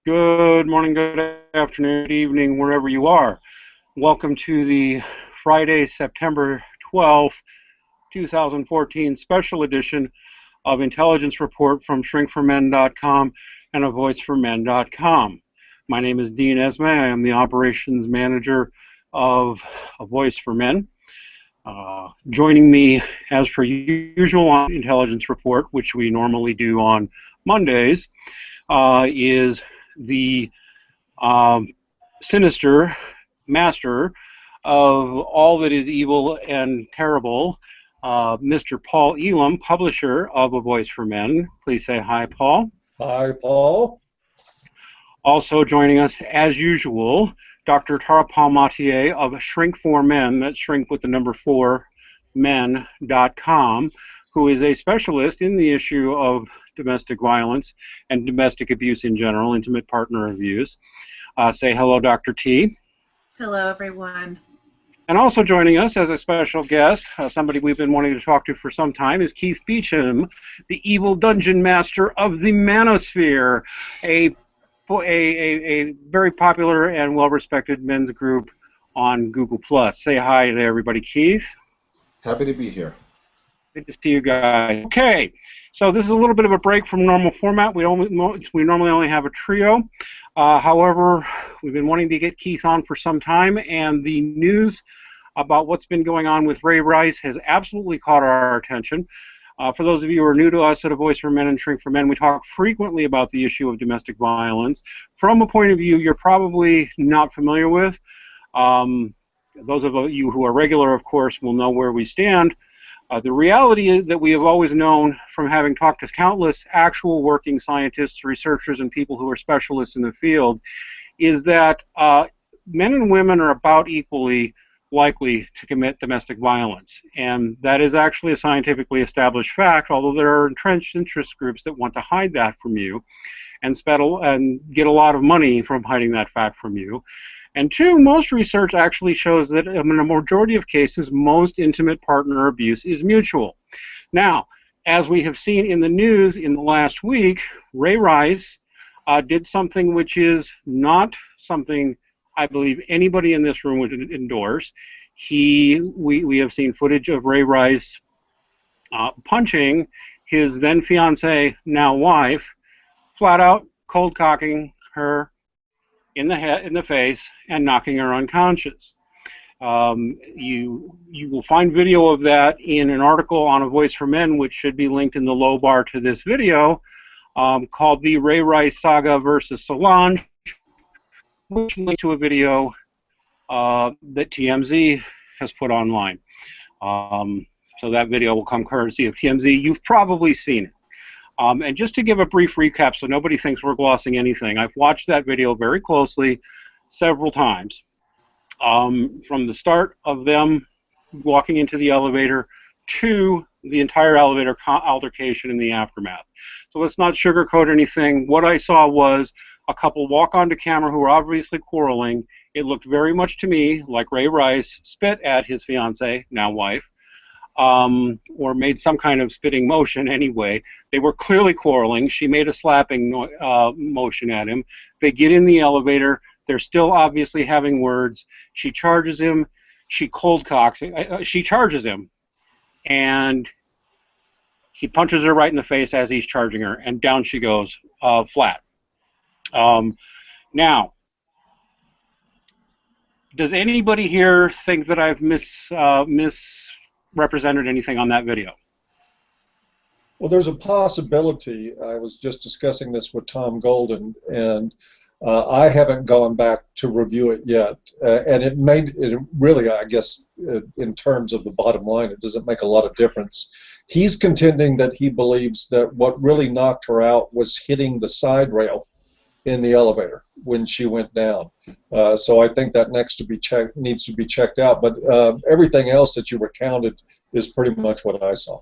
Good morning, good afternoon, good evening, wherever you are. Welcome to the Friday, September 12th, 2014 special edition of Intelligence Report from shrinkformen.com and avoiceformen.com. My name is Dean Esme. I am the operations manager of A Voice for Men. Joining me, as per usual, on Intelligence Report, which we normally do on Mondays, is the sinister master of all that is evil and terrible, Mr. Paul Elam, publisher of A Voice for Men. Please say hi, Paul. Hi, Paul. Also joining us, as usual, Dr. Tara Palmatier of Shrink for Men, that's shrink with the number 4, men.com, who is a specialist in the issue of domestic violence and domestic abuse in general, intimate partner abuse. Say hello, Dr. T. Hello, everyone. And also joining us as a special guest, somebody we've been wanting to talk to for some time, is Keith Beacham, the evil dungeon master of the Manosphere, a very popular and well-respected men's group on Google+. Say hi to everybody, Keith. Happy to be here. Good to see you guys. Okay, so this is a little bit of a break from normal format. We normally only have a trio. However, we've been wanting to get Keith on for some time, and the news about what's been going on with Ray Rice has absolutely caught our attention. For those of you who are new to us at A Voice for Men and Shrink for Men, we talk frequently about the issue of domestic violence from a point of view you're probably not familiar with. Those of you who are regular, of course, will know where we stand. The reality is that we have always known from having talked to countless actual working scientists, researchers, and people who are specialists in the field, is that men and women are about equally likely to commit domestic violence. And that is actually a scientifically established fact, although there are entrenched interest groups that want to hide that from you and get a lot of money from hiding that fact from you. And two, most research actually shows that in a majority of cases, most intimate partner abuse is mutual. Now, as we have seen in the news in the last week, Ray Rice did something which is not something I believe anybody in this room would endorse. We have seen footage of Ray Rice punching his then fiancée, now wife, flat out cold cocking her in the face and knocking her unconscious. You will find video of that in an article on A Voice for Men, which should be linked in the low bar to this video, called The Ray Rice Saga versus Solange, which linked to a video that TMZ has put online. So that video will come courtesy of TMZ. You've probably seen it. And just to give a brief recap so nobody thinks we're glossing anything, I've watched that video very closely several times. From the start of them walking into the elevator to the entire elevator altercation in the aftermath. So let's not sugarcoat anything. What I saw was a couple walk onto camera who were obviously quarreling. It looked very much to me like Ray Rice spit at his fiancée, now wife, or made some kind of spitting motion anyway. They were clearly quarreling. She made a slapping motion at him. They get in the elevator. They're still obviously having words. She charges him. She cold cocks. She charges him, and he punches her right in the face as he's charging her, and down she goes, flat. Now, does anybody here think that I've misrepresented anything on that video? Well, there's a possibility. I was just discussing this with Tom Golden, and I haven't gone back to review it yet. And it really, I guess, in terms of the bottom line, it doesn't make a lot of difference. He's contending that he believes that what really knocked her out was hitting the side rail in the elevator when she went down. So I think that needs to be checked out. But everything else that you recounted is pretty much what I saw.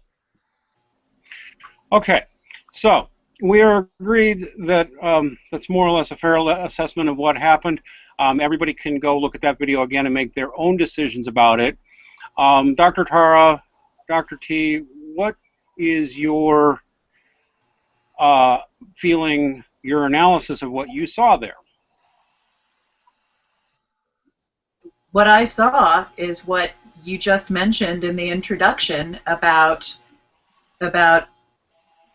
Okay, so we are agreed that that's more or less a fair assessment of what happened. Everybody can go look at that video again and make their own decisions about it. Dr. Tara, Dr. T, what is your feeling your analysis of what you saw there. What I saw is what you just mentioned in the introduction about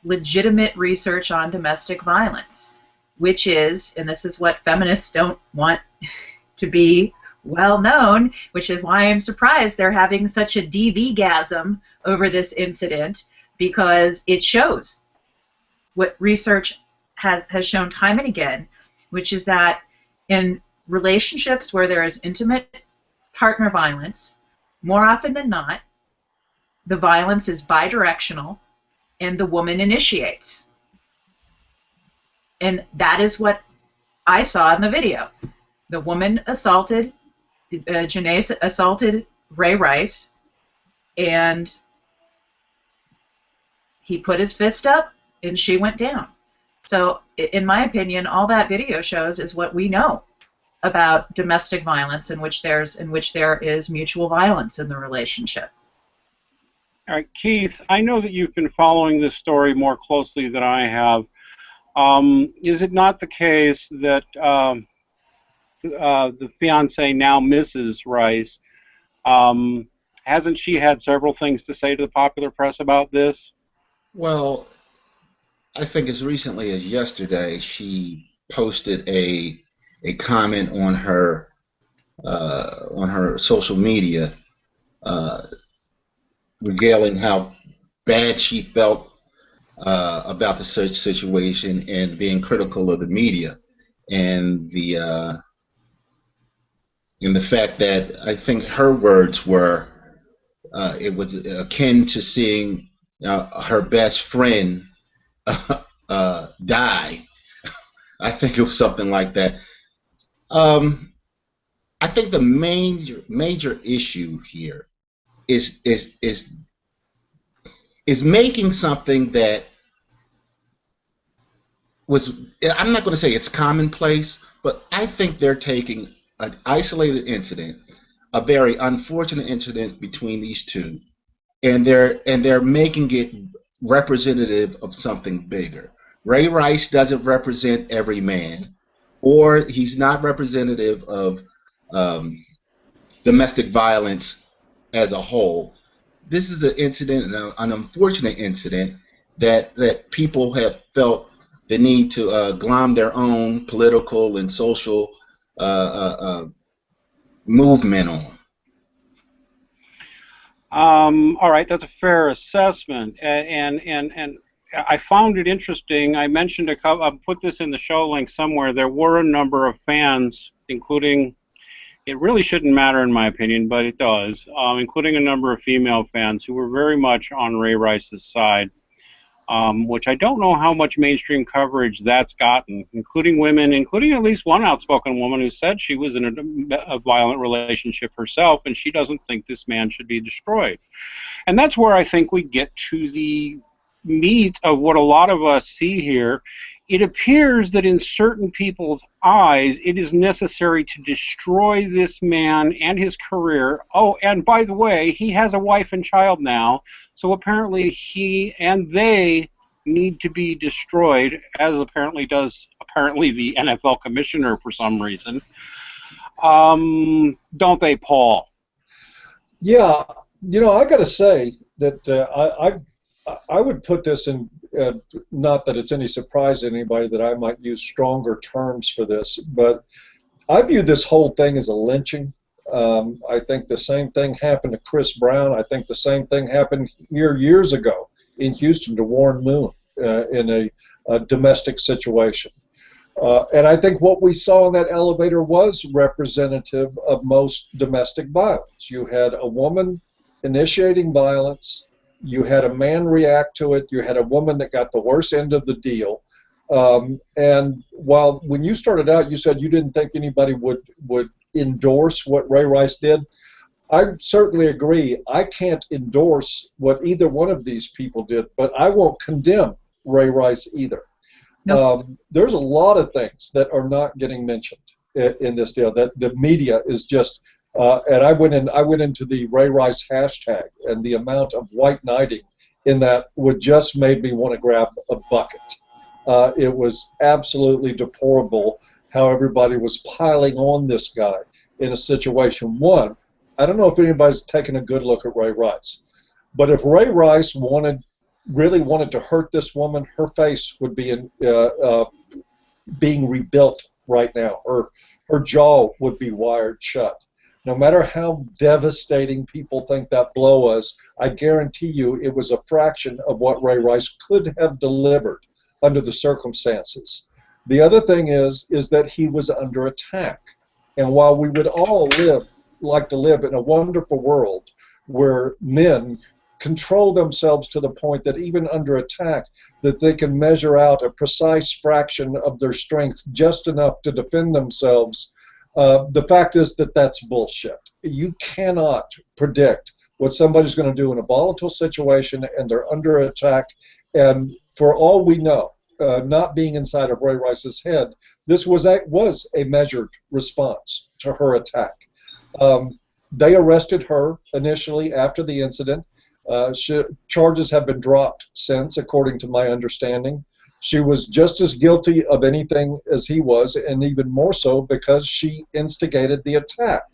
legitimate research on domestic violence, which is, and this is what feminists don't want to be well known, which is why I'm surprised they're having such a DV-gasm over this incident, because it shows what research has shown time and again, which is that in relationships where there is intimate partner violence, more often than not, the violence is bidirectional and the woman initiates. And that is what I saw in the video. The woman assaulted, Janae assaulted Ray Rice, and he put his fist up and she went down. So in my opinion, all that video shows is what we know about domestic violence in which there is mutual violence in the relationship. All right, Keith, I know that you've been following this story more closely than I have. Is it not the case that the fiancée, now Mrs. Rice, hasn't she had several things to say to the popular press about this? Well, I think as recently as yesterday, she posted a comment on her social media, regaling how bad she felt about the search situation and being critical of the media, and the fact that I think her words were it was akin to seeing her best friend die. I think it was something like that. I think the major issue here is making something that was, I'm not going to say it's commonplace, but I think they're taking an isolated incident, a very unfortunate incident between these two, and they're making it representative of something bigger. Ray Rice doesn't represent every man, or he's not representative of domestic violence as a whole. This is an incident, an unfortunate incident, that people have felt the need to glom their own political and social movement on. All right, that's a fair assessment, and I found it interesting. I mentioned I'll put this in the show link somewhere. There were a number of fans, including, it really shouldn't matter in my opinion, but it does, including a number of female fans who were very much on Ray Rice's side, which I don't know how much mainstream coverage that's gotten, including women, including at least one outspoken woman who said she was in a violent relationship herself and she doesn't think this man should be destroyed. And that's where I think we get to the meat of what a lot of us see here. It appears that in certain people's eyes it is necessary to destroy this man and his career. Oh, and by the way, he has a wife and child now, so apparently he and they need to be destroyed, as apparently does the NFL commissioner for some reason. Don't they, Paul? Yeah, I got to say that I would put this in, not that it's any surprise to anybody that I might use stronger terms for this, but I view this whole thing as a lynching. I think the same thing happened to Chris Brown. I think the same thing happened here years ago in Houston to Warren Moon in a domestic situation. And I think what we saw in that elevator was representative of most domestic violence. You had a woman initiating violence. You had a man react to it. You had a woman that got the worst end of the deal. And while when you started out, you said you didn't think anybody would endorse what Ray Rice did. I certainly agree. I can't endorse what either one of these people did, but I won't condemn Ray Rice either. Nope. There's a lot of things that are not getting mentioned in this deal. That the media is just. And I went into the Ray Rice hashtag, and the amount of white knighting in that would just made me want to grab a bucket. It was absolutely deplorable how everybody was piling on this guy in a situation. One, I don't know if anybody's taken a good look at Ray Rice, but if Ray Rice really wanted to hurt this woman, her face would be being rebuilt right now. Her jaw would be wired shut. No matter how devastating people think that blow was, I guarantee you it was a fraction of what Ray Rice could have delivered under the circumstances. The other thing is that he was under attack. And while we would all like to live in a wonderful world where men control themselves to the point that even under attack that they can measure out a precise fraction of their strength just enough to defend themselves, the fact is that that's bullshit. You cannot predict what somebody's going to do in a volatile situation, and they're under attack. And for all we know, not being inside of Ray Rice's head, this was a measured response to her attack. They arrested her initially after the incident. Charges have been dropped since, according to my understanding. She was just as guilty of anything as he was, and even more so because she instigated the attack.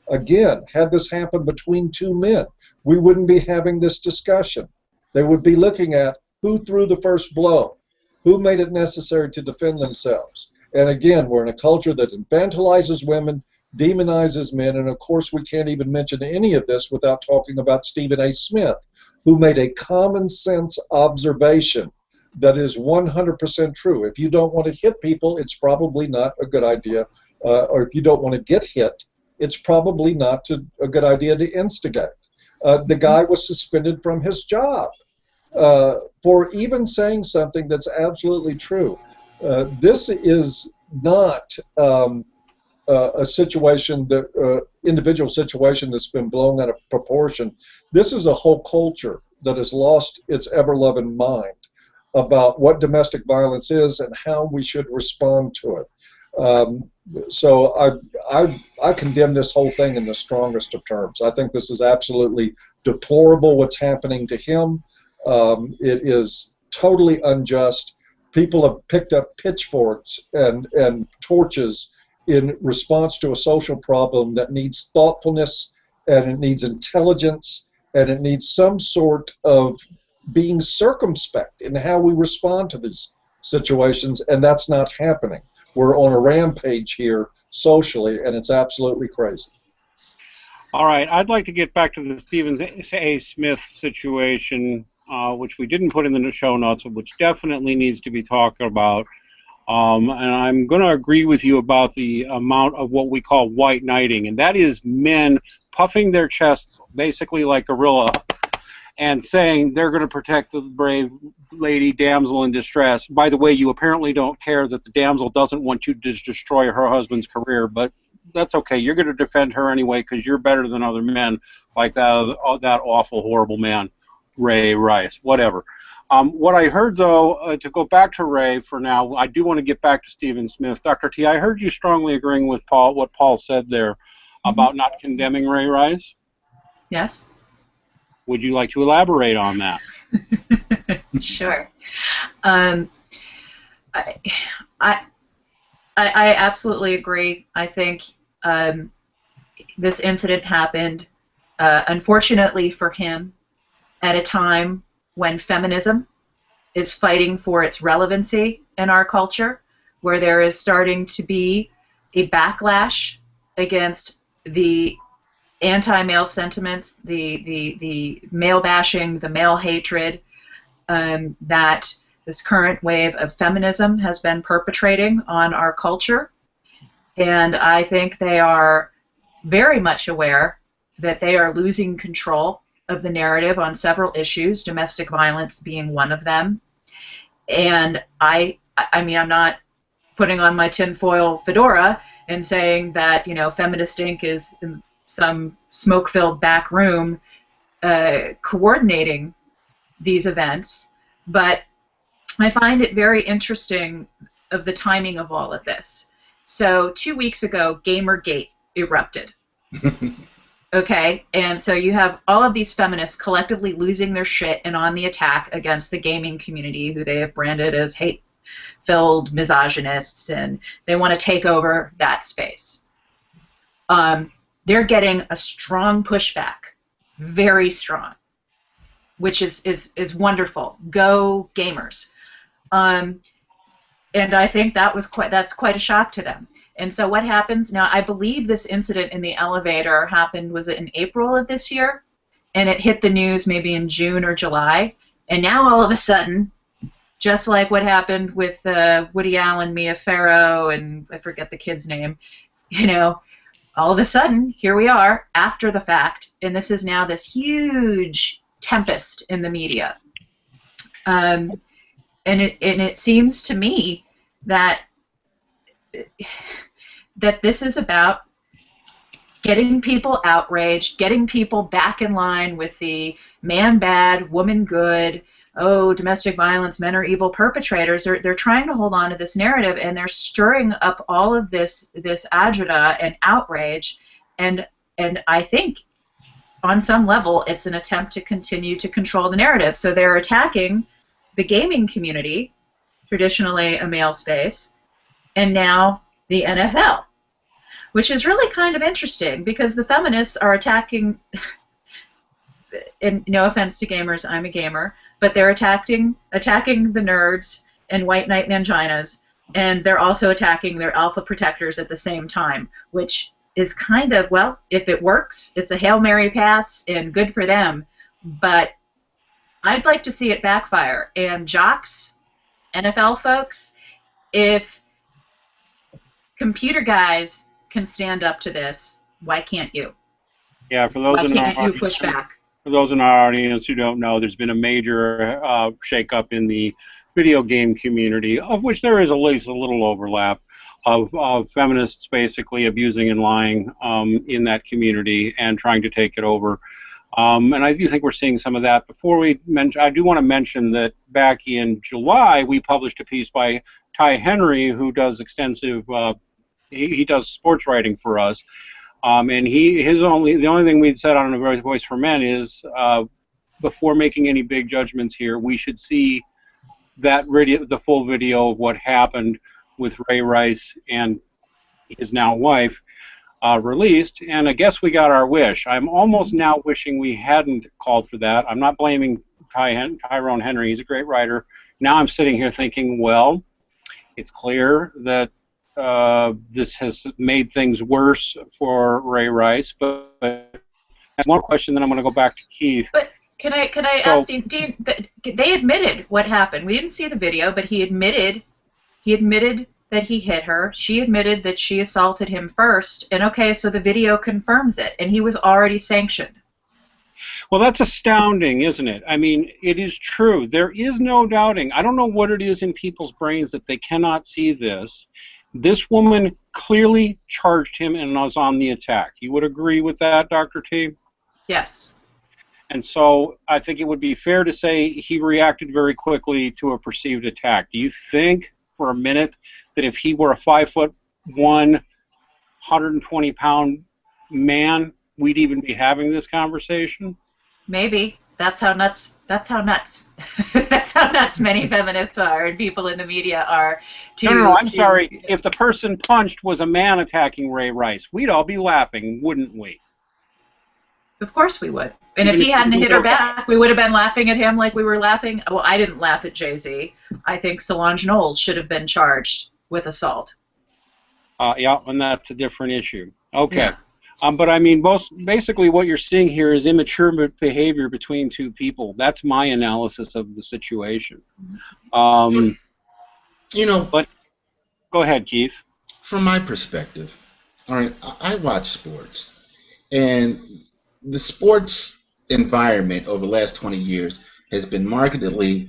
Again, had this happened between two men, we wouldn't be having this discussion. They would be looking at who threw the first blow, who made it necessary to defend themselves. And again, we're in a culture that infantilizes women, demonizes men, and of course we can't even mention any of this without talking about Stephen A. Smith, who made a common sense observation that is 100% true. If you don't want to hit people, it's probably not a good idea, or if you don't want to get hit, it's probably not a good idea to instigate. The guy was suspended from his job for even saying something that's absolutely true. This is not a situation individual situation that's been blown out of proportion. This is a whole culture that has lost its ever-loving mind about what domestic violence is and how we should respond to it. So I condemn this whole thing in the strongest of terms. I think this is absolutely deplorable what's happening to him. It is totally unjust. People have picked up pitchforks and torches in response to a social problem that needs thoughtfulness, and it needs intelligence, and it needs some sort of being circumspect in how we respond to these situations, and that's not happening. We're on a rampage here socially, and it's absolutely crazy. All right, I'd like to get back to the Stephen A. Smith situation, which we didn't put in the show notes, which definitely needs to be talked about. And I'm going to agree with you about the amount of what we call white knighting, and that is men puffing their chests basically like gorilla and saying they're going to protect the brave lady, damsel in distress. By the way, you apparently don't care that the damsel doesn't want you to destroy her husband's career, but that's okay. You're going to defend her anyway because you're better than other men like that awful, horrible man, Ray Rice, whatever. What I heard, though, to go back to Ray for now, I do want to get back to Stephen Smith. Dr. T, I heard you strongly agreeing with what Paul said there about not condemning Ray Rice. Yes. Would you like to elaborate on that? Sure. I absolutely agree. I think this incident happened, unfortunately for him, at a time when feminism is fighting for its relevancy in our culture, where there is starting to be a backlash against the anti-male sentiments, the male bashing, the male hatred that this current wave of feminism has been perpetrating on our culture. And I think they are very much aware that they are losing control of the narrative on several issues, domestic violence being one of them. And I mean, I'm not putting on my tinfoil fedora and saying that, you know, Feminist Inc. is in some smoke-filled back room coordinating these events, but I find it very interesting of the timing of all of this. So 2 weeks ago, Gamergate erupted. Okay, and so you have all of these feminists collectively losing their shit and on the attack against the gaming community, who they have branded as hate filled misogynists, and they want to take over that space. They're getting a strong pushback, very strong, which is wonderful. Go gamers. And I think that's quite a shock to them. And so what happens now, I believe this incident in the elevator happened, was it in April of this year? And it hit the news maybe in June or July. And now all of a sudden, just like what happened with Woody Allen, Mia Farrow, and I forget the kid's name, you know, all of a sudden, here we are after the fact, and this is now this huge tempest in the media. And it seems to me that this is about getting people outraged, getting people back in line with the man bad, woman good, oh, domestic violence, men are evil perpetrators. They're trying to hold on to this narrative, and they're stirring up all of this agita and outrage, and I think on some level it's an attempt to continue to control the narrative. So they're attacking the gaming community, traditionally a male space, and now the NFL, which is really kind of interesting because the feminists are attacking, and no offense to gamers, I'm a gamer, but they're attacking the nerds and white knight manginas, and they're also attacking their alpha protectors at the same time, which is kind of, well, if it works, it's a Hail Mary pass and good for them, but I'd like to see it backfire. And jocks, NFL folks, if computer guys can stand up to this, why can't you? Yeah, for those why can't you push back? For those in our audience who don't know, there's been a major shakeup in the video game community, of which there is at least a little overlap, of feminists basically abusing and lying in that community and trying to take it over. And I do think we're seeing some of that. Before we mention, I do want to mention that back in July we published a piece by Ty Henry, who does extensive, he does sports writing for us. And the only thing we'd said on A Voice for Men is before making any big judgments here, we should see the full video of what happened with Ray Rice and his now wife released, and I guess we got our wish. I'm almost now wishing we hadn't called for that. I'm not blaming Tyrone Henry. He's a great writer. Now I'm sitting here thinking, well, it's clear that this has made things worse for Ray Rice, but that's one question, then I'm going to go back to Keith. But can I ask you, they admitted what happened. We didn't see the video, but he admitted that he hit her. She admitted that she assaulted him first, and okay, so the video confirms it, and he was already sanctioned. Well, that's astounding, isn't it? I mean, it is true. There is no doubting. I don't know what it is in people's brains that they cannot see this. This woman clearly charged him and was on the attack. You would agree with that, Dr. T? Yes. And so I think it would be fair to say he reacted very quickly to a perceived attack. Do you think for a minute that if he were a 5'1", 120-pound man, we'd even be having this conversation? Maybe. That's how nuts. That's how nuts many feminists are and people in the media are. No, I'm sorry. If the person punched was a man attacking Ray Rice, we'd all be laughing, wouldn't we? Of course we would. And if he hadn't hit her back, we would have been laughing at him like we were laughing. Well, I didn't laugh at Jay-Z. I think Solange Knowles should have been charged with assault. Yeah, and that's a different issue. Okay. Yeah. But I mean, basically what you're seeing here is immature behavior between two people. That's my analysis of the situation. You know, but go ahead, Keith. From my perspective, all right, I watch sports, and the sports environment over the last 20 years has been markedly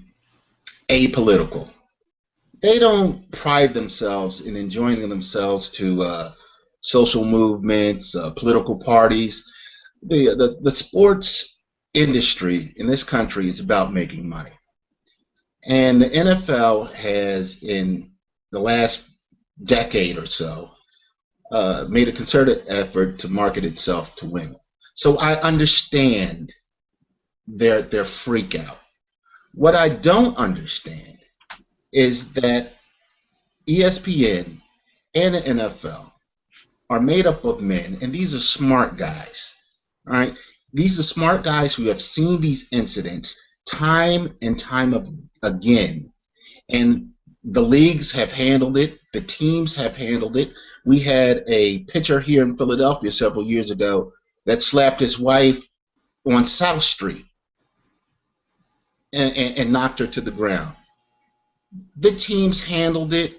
apolitical. They don't pride themselves in enjoying themselves to social movements, political parties. The sports industry in this country is about making money. And the NFL has, in the last decade or so, made a concerted effort to market itself to women. So I understand their freak out. What I don't understand is that ESPN and the NFL are made up of men, and these are smart guys. All right, these are smart guys who have seen these incidents time and time again, and the leagues have handled it. The teams have handled it. We had a pitcher here in Philadelphia several years ago that slapped his wife on South Street and knocked her to the ground. The teams handled it.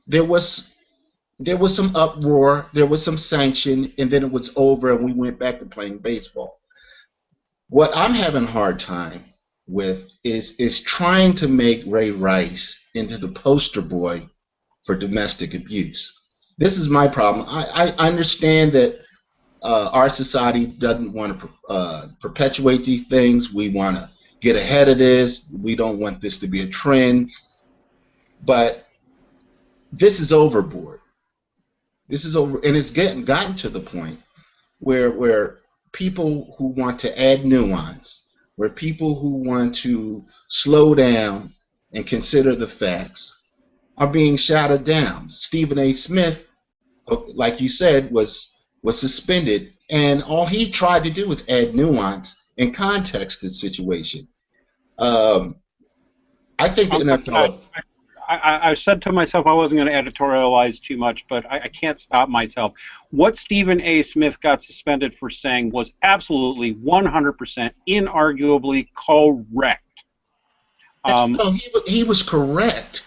There was some uproar, there was some sanction, and then it was over, and we went back to playing baseball. What I'm having a hard time with is trying to make Ray Rice into the poster boy for domestic abuse. This is my problem. I understand that our society doesn't want to perpetuate these things. We want to get ahead of this. We don't want this to be a trend. But this is overboard. This is over, and it's gotten to the point where people who want to add nuance, where people who want to slow down and consider the facts, are being shouted down. Stephen A. Smith, like you said, was suspended, and all he tried to do was add nuance and context to the situation. I think the NFL. I said to myself I wasn't going to editorialize too much, but I can't stop myself. What Stephen A. Smith got suspended for saying was absolutely 100% inarguably correct. No, he was correct,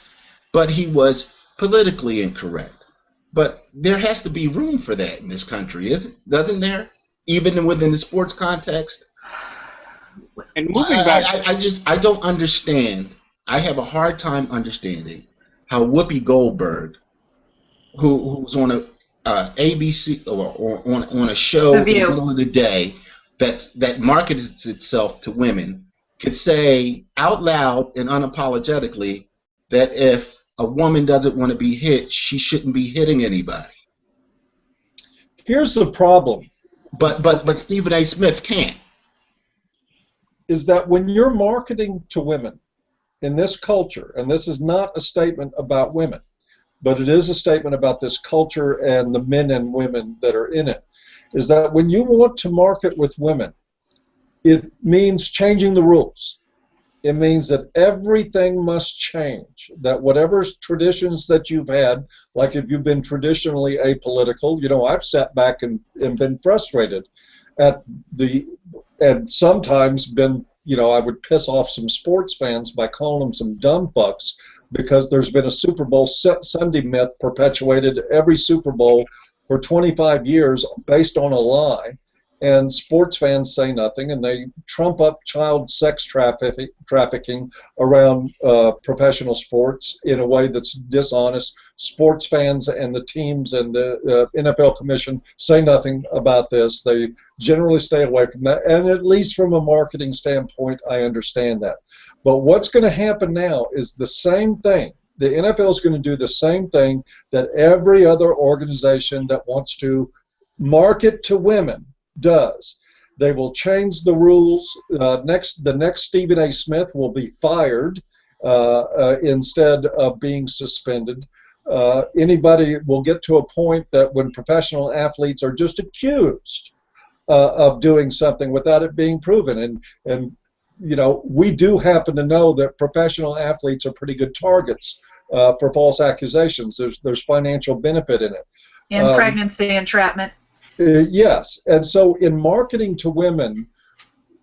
but he was politically incorrect. But there has to be room for that in this country, doesn't there? Even within the sports context. And moving back, I don't understand. I have a hard time understanding how Whoopi Goldberg, who's on a ABC or on a show in the middle of the day that markets itself to women, could say out loud and unapologetically that if a woman doesn't want to be hit, she shouldn't be hitting anybody. Here's the problem. But Stephen A. Smith can't. Is that when you're marketing to women in this culture, and this is not a statement about women, but it is a statement about this culture and the men and women that are in it, is that when you want to market with women, it means changing the rules. It means that everything must change, that whatever traditions that you've had, like if you've been traditionally apolitical, I've sat back and been frustrated at and sometimes been, I would piss off some sports fans by calling them some dumb fucks because there's been a Super Bowl Sunday myth perpetuated every Super Bowl for 25 years based on a lie, and sports fans say nothing, and they trump up child sex trafficking around professional sports in a way that's dishonest. Sports fans and the teams and the NFL Commission say nothing about this. They generally stay away from that, and at least from a marketing standpoint, I understand that. But what's going to happen now is the same thing. The NFL is going to do the same thing that every other organization that wants to market to women does. They will change the rules. The next Stephen A. Smith will be fired instead of being suspended. Anybody will get to a point that when professional athletes are just accused of doing something without it being proven, and we do happen to know that professional athletes are pretty good targets for false accusations. There's financial benefit in it. And pregnancy entrapment. Yes, and so in marketing to women,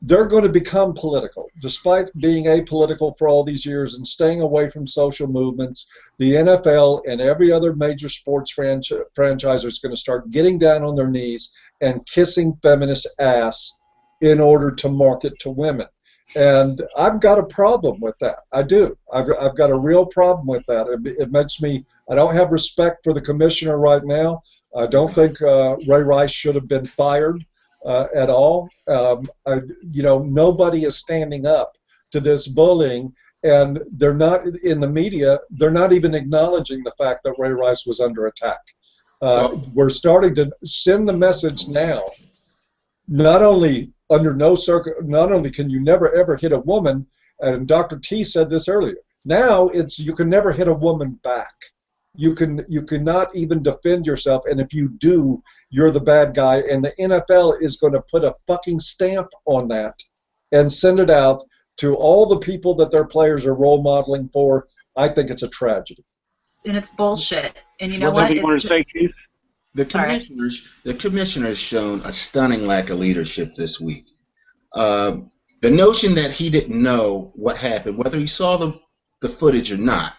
they're going to become political. Despite being apolitical for all these years and staying away from social movements, the NFL and every other major sports franchise is going to start getting down on their knees and kissing feminist ass in order to market to women. And I've got a problem with that. I do. I've got a real problem with that. It makes me, I don't have respect for the commissioner right now. I don't think Ray Rice should have been fired at all. Nobody is standing up to this bullying, and they're not in the media. They're not even acknowledging the fact that Ray Rice was under attack. We're starting to send the message now. Not only can you never ever hit a woman, and Dr. T said this earlier, Now it's you can never hit a woman back. You cannot even defend yourself, and if you do, you're the bad guy. And the NFL is going to put a fucking stamp on that and send it out to all the people that their players are role modeling for. I think it's a tragedy. And it's bullshit. And you know What what? do you want to say, Keith? The commissioner's shown a stunning lack of leadership this week. The notion that he didn't know what happened, whether he saw the footage or not,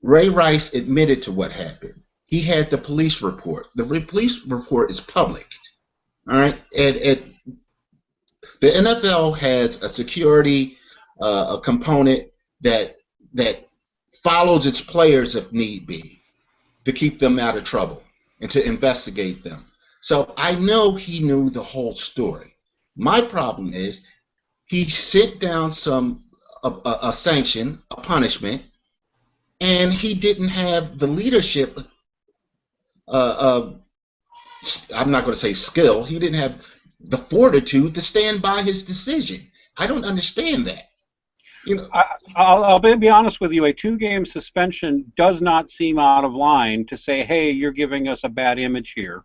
Ray Rice admitted to what happened. He had the police report. The police report is public. All right, and the NFL has a security a component that follows its players if need be to keep them out of trouble and to investigate them. So I know he knew the whole story. My problem is he sent down a sanction, a punishment, and he didn't have the leadership. I'm not going to say skill. He didn't have the fortitude to stand by his decision. I don't understand that. You know, I'll be honest with you. A 2-game suspension does not seem out of line to say, "Hey, you're giving us a bad image here."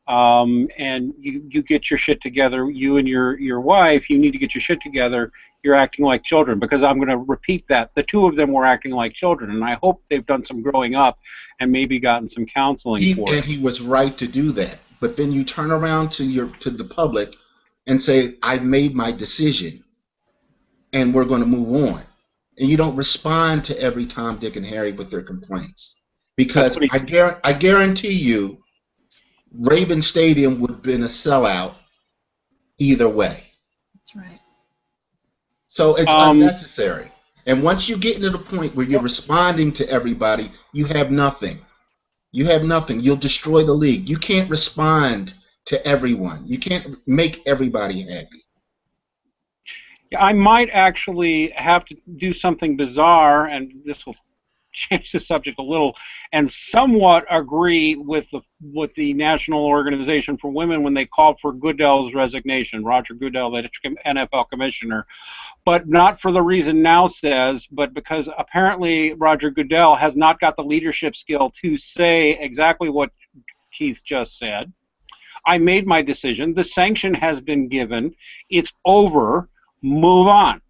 And you get your shit together. You and your wife, you need to get your shit together. You're acting like children, because I'm going to repeat that. The two of them were acting like children, and I hope they've done some growing up and maybe gotten some counseling for it. And he was right to do that. But then you turn around to the public and say, "I've made my decision, and we're going to move on." And you don't respond to every Tom, Dick, and Harry with their complaints, because I guarantee you, Raven Stadium would have been a sellout either way. That's right. So it's unnecessary. And once you get into the point where you're responding to everybody, you have nothing. You have nothing. You'll destroy the league. You can't respond to everyone. You can't make everybody happy. I might actually have to do something bizarre, and this will change the subject a little, and somewhat agree with the National Organization for Women when they called for Goodell's resignation, Roger Goodell, the NFL commissioner, but not for the reason Now says, but because apparently Roger Goodell has not got the leadership skill to say exactly what Keith just said. I made my decision. The sanction has been given. It's over. Move on.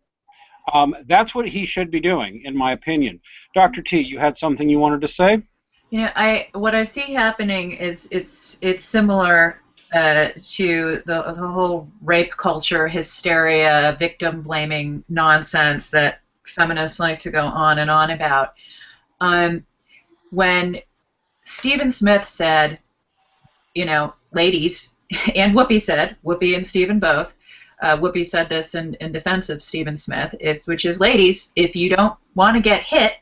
That's what he should be doing, in my opinion. Dr. T, you had something you wanted to say? You know, what I see happening is it's similar to the whole rape culture, hysteria, victim blaming nonsense that feminists like to go on and on about. When Stephen Smith said, you know, ladies, and Whoopi and Stephen both, Whoopi said this in defense of Stephen Smith, which is, ladies, if you don't want to get hit,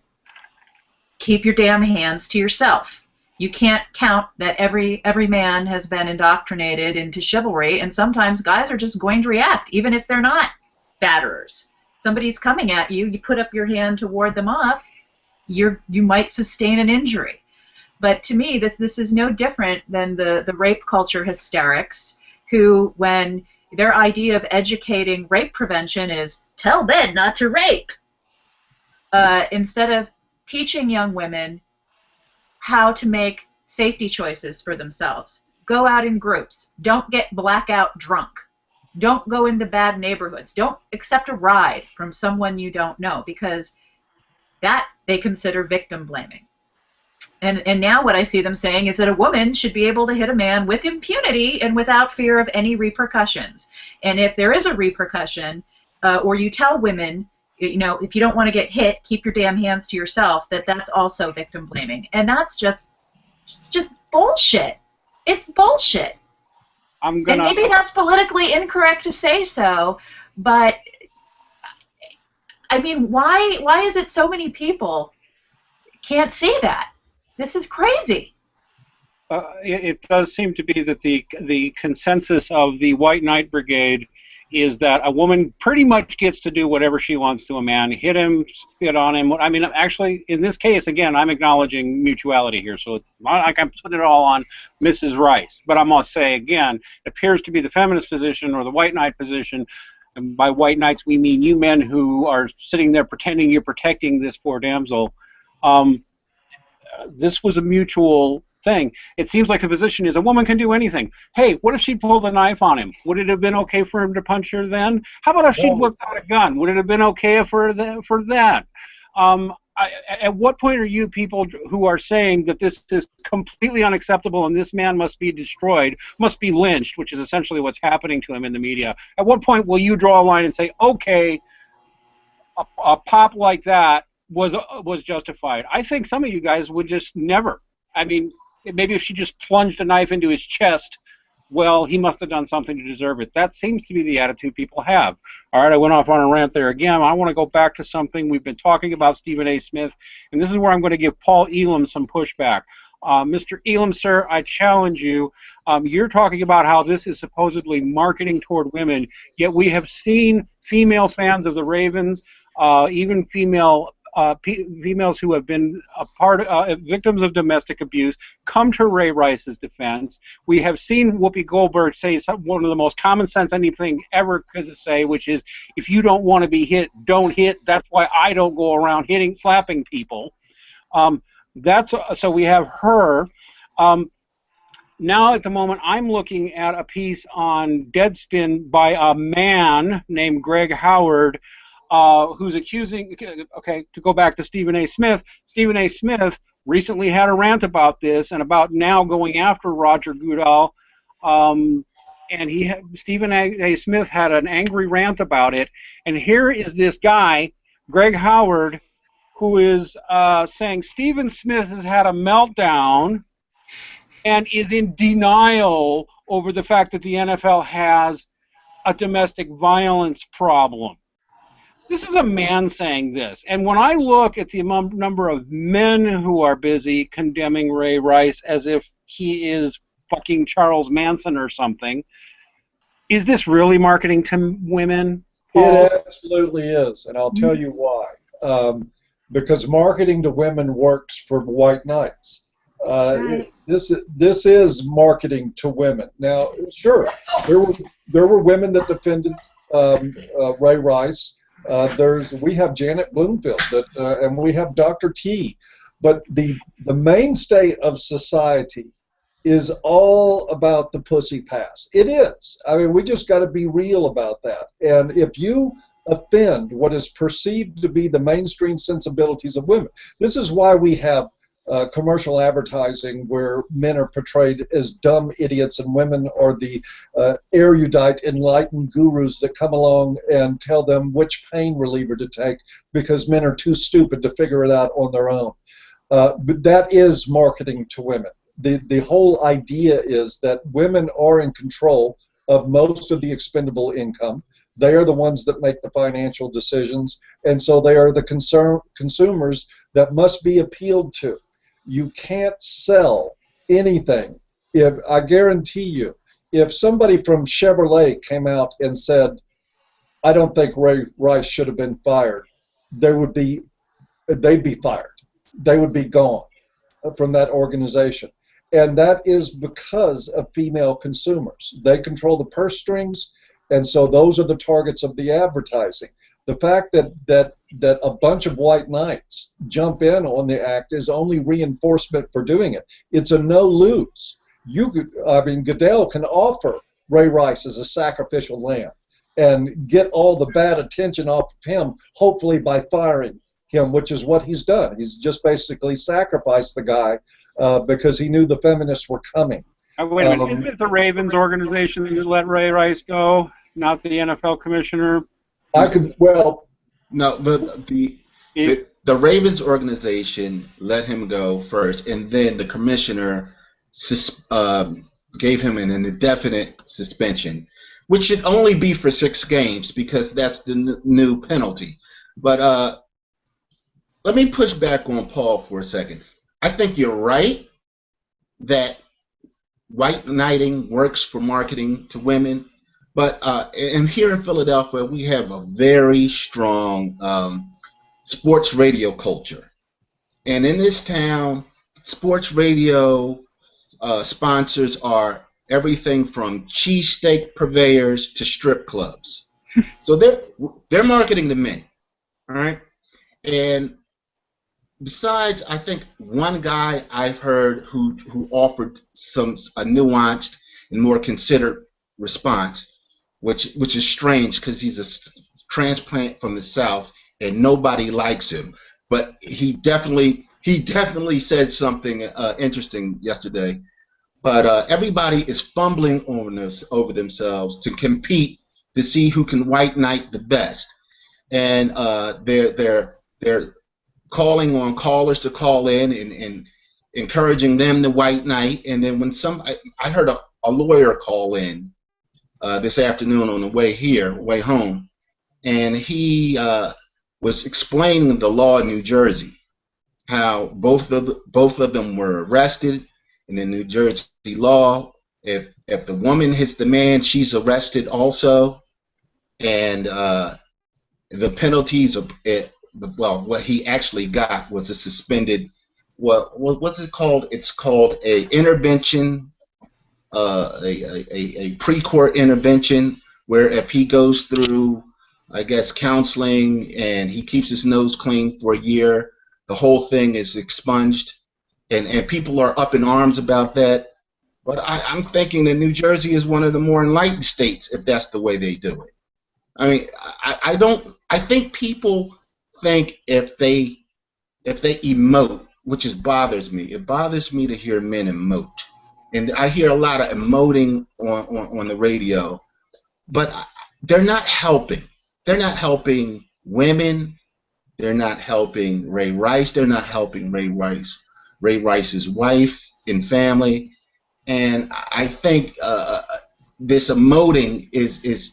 keep your damn hands to yourself. You can't count that every man has been indoctrinated into chivalry, and sometimes guys are just going to react, even if they're not batterers. Somebody's coming at you, you put up your hand to ward them off, you might sustain an injury. But to me, this is no different than the rape culture hysterics, who, when their idea of educating rape prevention is tell men not to rape, instead of teaching young women how to make safety choices for themselves. Go out in groups. Don't get blackout drunk. Don't go into bad neighborhoods. Don't accept a ride from someone you don't know, because that they consider victim blaming. And now what I see them saying is that a woman should be able to hit a man with impunity and without fear of any repercussions. And if there is a repercussion, or you tell women, you know, if you don't want to get hit, keep your damn hands to yourself, that's also victim blaming. And that's just bullshit. It's bullshit. And maybe that's politically incorrect to say so, but I mean, why is it so many people can't see that? This is crazy. It does seem to be that the consensus of the White Knight Brigade is that a woman pretty much gets to do whatever she wants to a man, hit him, spit on him. I mean, actually, in this case, again, I'm acknowledging mutuality here, so it's not like I'm putting it all on Mrs. Rice. But I must say, again, it appears to be the feminist position or the White Knight position. And by white knights, we mean you men who are sitting there pretending you're protecting this poor damsel. This was a mutual thing. It seems like the position is a woman can do anything. Hey, what if she pulled a knife on him? Would it have been okay for him to punch her then? How about if she'd whipped out a gun? Would it have been okay for that? At what point are you people who are saying that this is completely unacceptable and this man must be destroyed, must be lynched, which is essentially what's happening to him in the media? At what point will you draw a line and say, okay, a pop like that was justified? I think some of you guys would just never. I mean, maybe if she just plunged a knife into his chest, well, he must have done something to deserve it. That seems to be the attitude people have. All right, I went off on a rant there again. I want to go back to something. We've been talking about Stephen A. Smith, and this is where I'm going to give Paul Elam some pushback. Mr. Elam, sir, I challenge you. You're talking about how this is supposedly marketing toward women, yet we have seen female fans of the Ravens, even females who have been victims of domestic abuse come to Ray Rice's defense. We have seen Whoopi Goldberg say one of the most common sense anything ever could say, which is, if you don't want to be hit, don't hit. That's why I don't go around slapping people. So we have her. Now at the moment I'm looking at a piece on Deadspin by a man named Greg Howard, who's accusing, okay, to go back to Stephen A. Smith, Stephen A. Smith recently had a rant about this and about now going after Roger Goodall, and Stephen A. Smith had an angry rant about it, and here is this guy, Greg Howard, who is saying Stephen Smith has had a meltdown and is in denial over the fact that the NFL has a domestic violence problem. This is a man saying this, and when I look at the number of men who are busy condemning Ray Rice as if he is fucking Charles Manson or something, is this really marketing to women, Paul? It absolutely is, and I'll tell you why. Because marketing to women works for white knights. This is marketing to women. Now, sure, there were women that defended Ray Rice. We have Janet Bloomfield, and we have Dr. T. But the mainstay of society is all about the pussy pass. It is. I mean, we just got to be real about that. And if you offend what is perceived to be the mainstream sensibilities of women, this is why we have commercial advertising where men are portrayed as dumb idiots and women are the erudite, enlightened gurus that come along and tell them which pain reliever to take because men are too stupid to figure it out on their own. But that is marketing to women. The whole idea is that women are in control of most of the expendable income. They are the ones that make the financial decisions, and so they are the consumers that must be appealed to. You can't sell anything. I guarantee you, if somebody from Chevrolet came out and said, I don't think Ray Rice should have been fired, they'd be fired. They would be gone from that organization. And that is because of female consumers. They control the purse strings, and so those are the targets of the advertising. The fact that a bunch of white knights jump in on the act is only reinforcement for doing it. It's a no-lose. Goodell can offer Ray Rice as a sacrificial lamb and get all the bad attention off of him, hopefully by firing him, which is what he's done. He's just basically sacrificed the guy because he knew the feminists were coming. Wait a minute, isn't it the Ravens organization that let Ray Rice go, not the NFL commissioner? No, the Ravens organization let him go first, and then the commissioner gave him an indefinite suspension, which should only be for 6 games because that's the new penalty. But let me push back on Paul for a second. I think you're right that white knighting works for marketing to women. But and here in Philadelphia, we have a very strong sports radio culture. And in this town, sports radio sponsors are everything from cheesesteak purveyors to strip clubs. So they're marketing the men, all right? And besides, I think one guy I've heard who offered a nuanced and more considered response, which is strange because he's a transplant from the South and nobody likes him. But he definitely said something interesting yesterday. But everybody is fumbling over themselves to compete to see who can white knight the best, and they're calling on callers to call in and encouraging them to white knight. And then when I heard a lawyer call in this afternoon on the way home, and he was explaining the law in New Jersey, how both of them were arrested. In the New Jersey law, if the woman hits the man, she's arrested also, and the penalties of what he actually got was a suspended. What's it called? It's called a intervention, a pre-court intervention, where if he goes through, I guess, counseling and he keeps his nose clean for a year, the whole thing is expunged, and people are up in arms about that. But I'm thinking that New Jersey is one of the more enlightened states if that's the way they do it. I mean, I think people think if they emote, which bothers me. It bothers me to hear men emote, and I hear a lot of emoting on the radio, but they're not helping. They're not helping women. They're not helping Ray Rice. They're not helping Ray Rice's wife and family. And I think this emoting is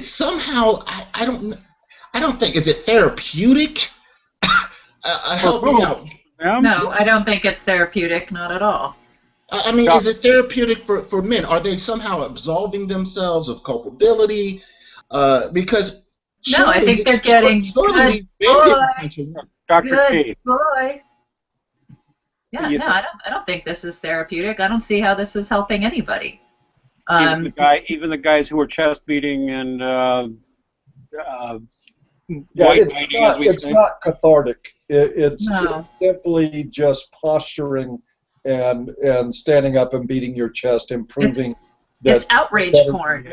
somehow I don't think, is it therapeutic? Help me out. No, I don't think it's therapeutic, not at all. I mean, is it therapeutic for men? Are they somehow absolving themselves of culpability? Because no, I think they're getting good boy. Dr. Keith. Boy. Yeah, no, I don't think this is therapeutic. I don't see how this is helping anybody. Even the guys who are chest beating and it's not cathartic. It's simply just posturing and standing up and beating your chest, and proving that it's outrage porn.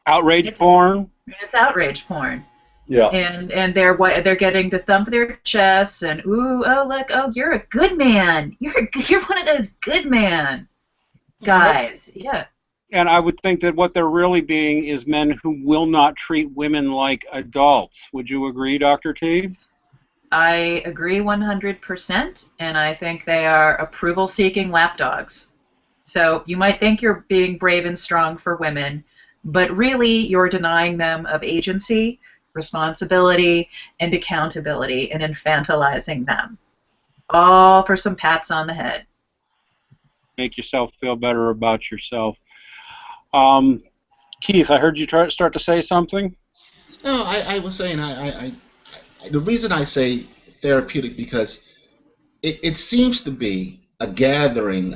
Outrage porn. It's outrage porn. Yeah. And they're getting to thump their chests and look, you're a good man. You're one of those good man guys. Yeah. And I would think that what they're really being is men who will not treat women like adults. Would you agree, Dr. T? I agree 100%, and I think they are approval-seeking lapdogs. So you might think you're being brave and strong for women, but really you're denying them of agency, responsibility, and accountability, and infantilizing them. All for some pats on the head. Make yourself feel better about yourself. Keith, I heard you start to say something. No, I was saying the reason I say therapeutic because it seems to be a gathering.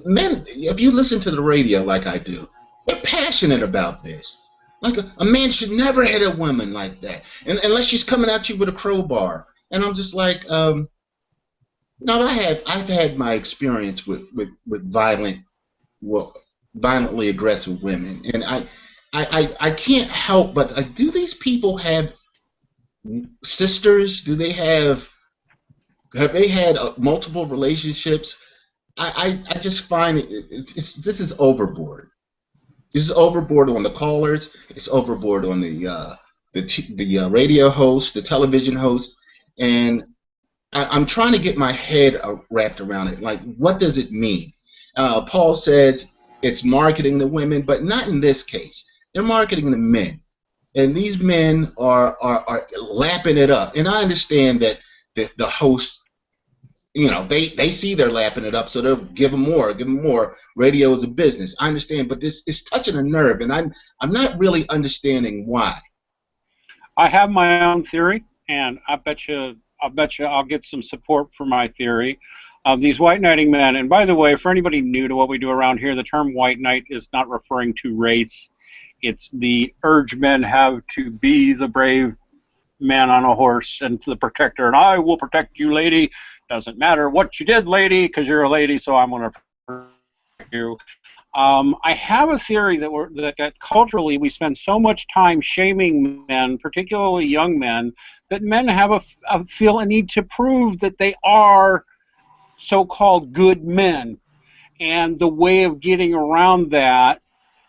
Men, if you listen to the radio like I do, they're passionate about this. Like a man should never hit a woman like that, and unless she's coming at you with a crowbar. And I'm just like, no, I've had my experience with violently aggressive women, and I can't help but do these people have sisters? Do they have they had multiple relationships? I just find this is overboard. This is overboard on the callers. It's overboard on the radio host, the television host, and I'm trying to get my head wrapped around it. Like, what does it mean? Paul says it's marketing to women, but not in this case. They're marketing to men, and these men are lapping it up. And I understand that the host, they see they're lapping it up, so they'll give them more. Radio is a business. I understand, but this is touching a nerve, and I'm not really understanding why. I have my own theory, and I bet you I'll get some support for my theory. These white knighting men, and by the way, for anybody new to what we do around here, the term white knight is not referring to race. It's the urge men have to be the brave man on a horse and the protector, and I will protect you, lady. Doesn't matter what you did, lady, because you're a lady, so I'm going to protect you. I have a theory that culturally we spend so much time shaming men, particularly young men, that men have feel a need to prove that they are so-called good men. And the way of getting around that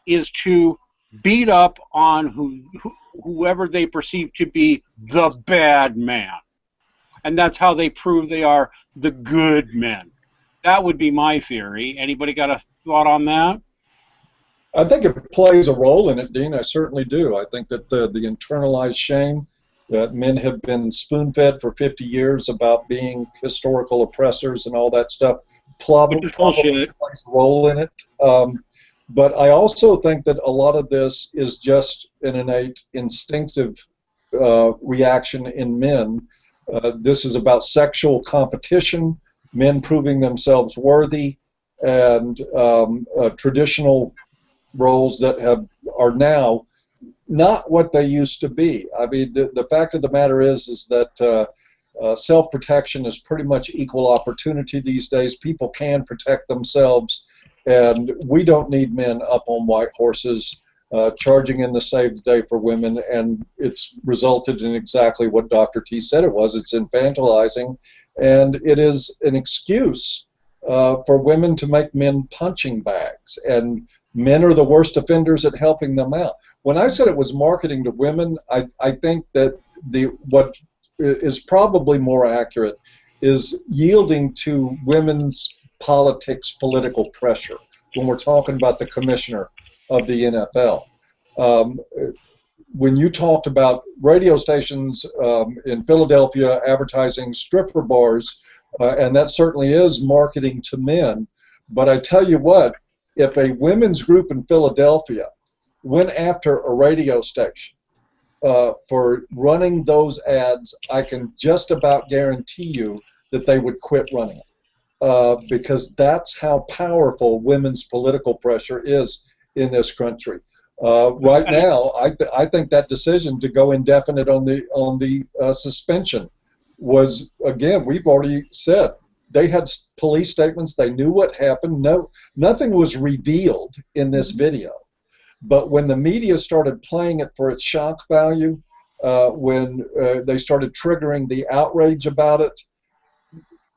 is to beat up on whoever they perceive to be the bad man. And that's how they prove they are the good men. That would be my theory. Anybody got a thought on that? I think it plays a role in it, Dean. I certainly do. I think that the internalized shame that men have been spoon-fed for 50 years about being historical oppressors and all that stuff probably plays a role in it. But I also think that a lot of this is just an innate instinctive reaction in men. This is about sexual competition, men proving themselves worthy, and traditional roles that are now not what they used to be. I mean, the fact of the matter is that self-protection is pretty much equal opportunity these days. People can protect themselves, and we don't need men up on white horses charging in to save the day for women, and it's resulted in exactly what Dr. T said it was. It's infantilizing, and it is an excuse for women to make men punching bags, and men are the worst offenders at helping them out. When I said it was marketing to women, I think that what is probably more accurate is yielding to women's political pressure when we're talking about the commissioner of the NFL. When you talked about radio stations in Philadelphia advertising stripper bars, and that certainly is marketing to men, but I tell you what, if a women's group in Philadelphia went after a radio station for running those ads, I can just about guarantee you that they would quit running it, because that's how powerful women's political pressure is in this country. Right now, I think that decision to go indefinite on the suspension was, again, we've already said, they had police statements. They knew what happened. Nothing was revealed in this video. But when the media started playing it for its shock value, when they started triggering the outrage about it,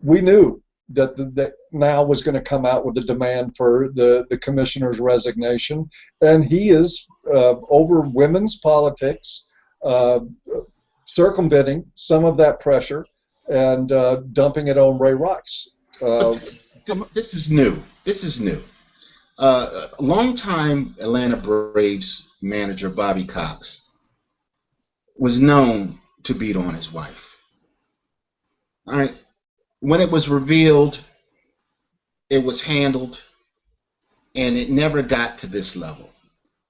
we knew that now was going to come out with a demand for the commissioner's resignation. And he is, over women's politics, circumventing some of that pressure and dumping it on Ray Rice. This is new. This is new. Longtime Atlanta Braves manager Bobby Cox was known to beat on his wife. All right. When it was revealed, it was handled, and it never got to this level.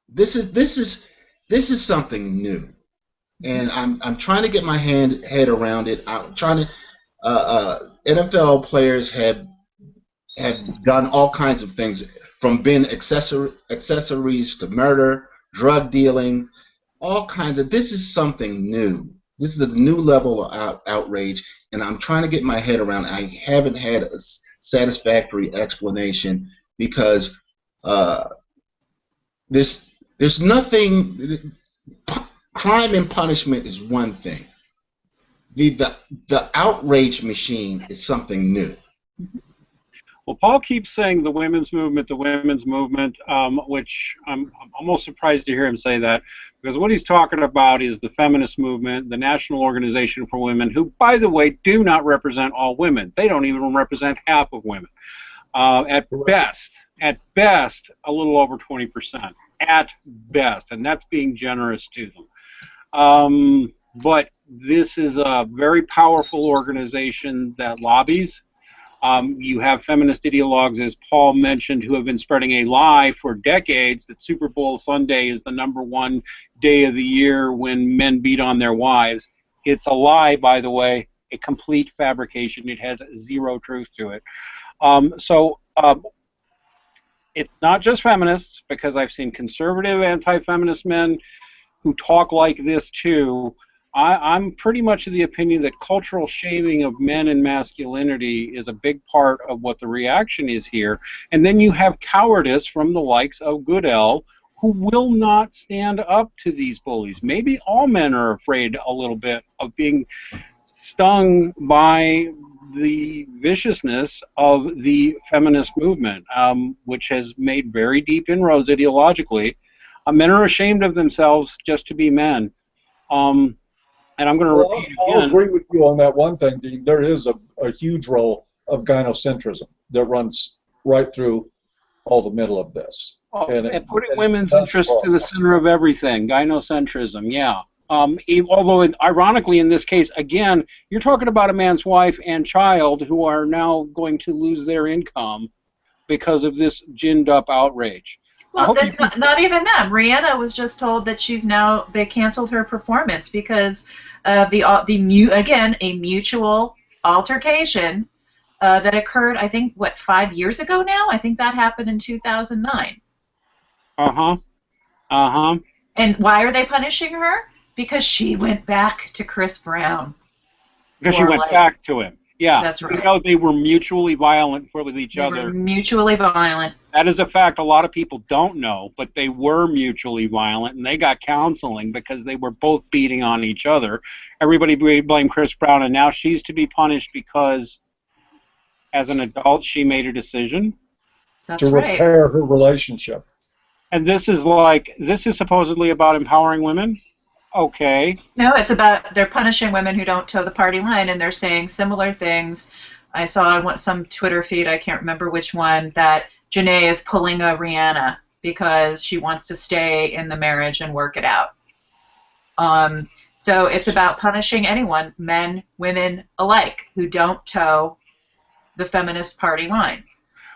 This is something new. And I'm trying to get my head around it. I'm trying to. NFL players have done all kinds of things, from being accessories to murder, drug dealing, all kinds of. This is something new. This is a new level of outrage, and I'm trying to get my head around it. I haven't had a satisfactory explanation because there's nothing. Crime and punishment is one thing. The outrage machine is something new. Well, Paul keeps saying the women's movement, which I'm almost surprised to hear him say that, because what he's talking about is the feminist movement, the National Organization for Women, who, by the way, do not represent all women. They don't even represent half of women. At best, a little over 20%. At best, and that's being generous to them. But this is a very powerful organization that lobbies. You have feminist ideologues, as Paul mentioned, who have been spreading a lie for decades that Super Bowl Sunday is the #1 day of the year when men beat on their wives. It's a lie, by the way, a complete fabrication. It has zero truth to it. It's not just feminists, because I've seen conservative anti-feminist men who talk like this too. I'm pretty much of the opinion that cultural shaming of men and masculinity is a big part of what the reaction is here. And then you have cowardice from the likes of Goodell, who will not stand up to these bullies. Maybe all men are afraid a little bit of being stung by the viciousness of the feminist movement, which has made very deep inroads ideologically. Men are ashamed of themselves just to be men. And I'm going to repeat again. I'll agree with you on that one thing, Dean. There is a huge role of gynocentrism that runs right through all the middle of this. And putting women's interests to the center of everything, gynocentrism, yeah. Although, ironically, in this case, again, you're talking about a man's wife and child who are now going to lose their income because of this ginned-up outrage. Well, that's not even them. Rihanna was just told that they canceled her performance because of a mutual altercation that occurred, I think, 5 years ago now? I think that happened in 2009. And why are they punishing her? Because she went back to Chris Brown. Because she went back to him. Yeah, that's right. You know, they were mutually violent with each other. They were mutually violent. That is a fact a lot of people don't know, but they were mutually violent, and they got counseling because they were both beating on each other. Everybody blamed Chris Brown, and now she's to be punished because, as an adult, she made a decision to repair her relationship. And this is supposedly about empowering women? Okay. No, it's about they're punishing women who don't toe the party line, and they're saying similar things. I saw on some Twitter feed, I can't remember which one, that Janae is pulling a Rihanna because she wants to stay in the marriage and work it out. So it's about punishing anyone, men, women alike, who don't toe the feminist party line.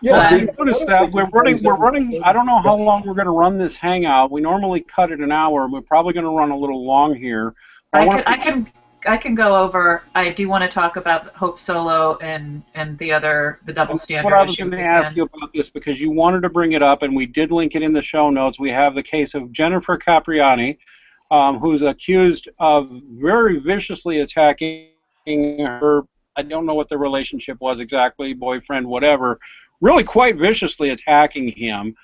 Yeah, notice that we're running. I don't know how long we're going to run this hangout. We normally cut it an hour. We're probably going to run a little long here. I can go over. I do want to talk about Hope Solo and the double standard. What I was going to ask you about this, because you wanted to bring it up, and we did link it in the show notes. We have the case of Jennifer Capriati, who's accused of very viciously attacking her. I don't know what the relationship was exactly, boyfriend, whatever. Really quite viciously attacking him.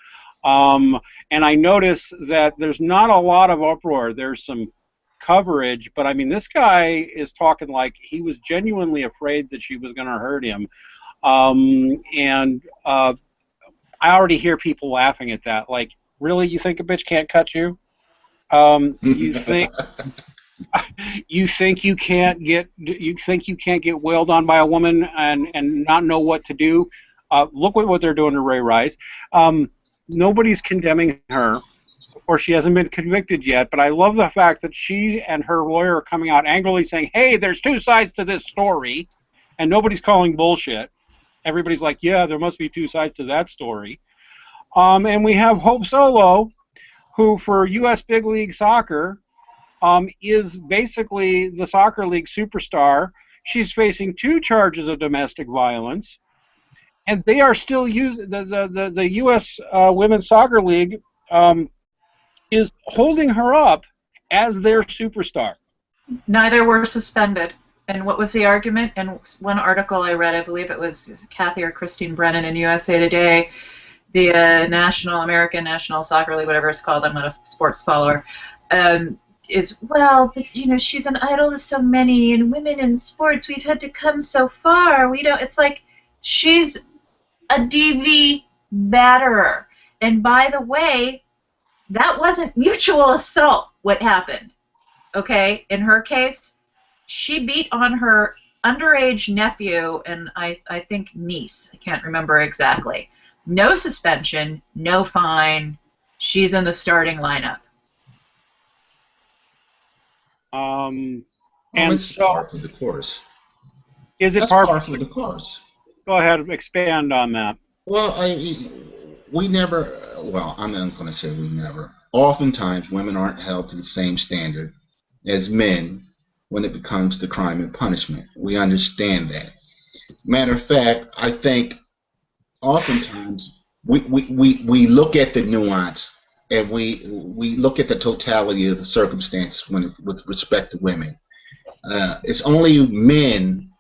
And I notice that there's not a lot of uproar. There's some coverage, but I mean, this guy is talking like he was genuinely afraid that she was going to hurt him. I already hear people laughing at that. Like, really, you think a bitch can't cut you? You think you can't get wailed on by a woman and not know what to do? Look what they're doing to Ray Rice. Nobody's condemning her, or she hasn't been convicted yet, but I love the fact that she and her lawyer are coming out angrily saying, hey, there's two sides to this story, and nobody's calling bullshit. Everybody's like, yeah, there must be two sides to that story. And we have Hope Solo, who for U.S. Big League Soccer is basically the soccer league superstar. She's facing 2 charges of domestic violence. And they are still using the U.S. Women's Soccer League is holding her up as their superstar. Neither were suspended. And what was the argument? In one article I read, I believe it was Kathy or Christine Brennan in USA Today, the American National Soccer League, whatever it's called. I'm not a sports follower. Is, well, she's an idol to so many, and women in sports, we've had to come so far. It's like she's a DV batterer. And by the way, that wasn't mutual assault what happened. Okay? In her case, she beat on her underage nephew and I think niece. I can't remember exactly. No suspension, no fine. She's in the starting lineup. And it's par for the course. Is it par for the course? Go ahead, expand on that. Well, we never, well, I'm not going to say we never. Oftentimes, women aren't held to the same standard as men when it becomes to crime and punishment. We understand that. Matter of fact, I think oftentimes we look at the nuance, and we look at the totality of the circumstance with respect to women. It's only men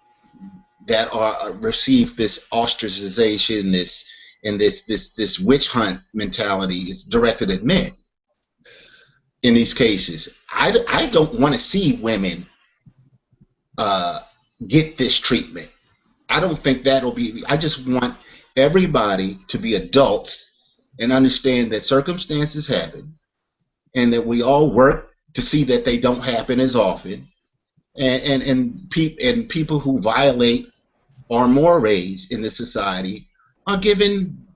that are receive this ostracization, this witch hunt mentality is directed at men. In these cases, I don't want to see women get this treatment. I don't think that'll be. I just want everybody to be adults and understand that circumstances happen, and that we all work to see that they don't happen as often. And people who violate our mores in this society are given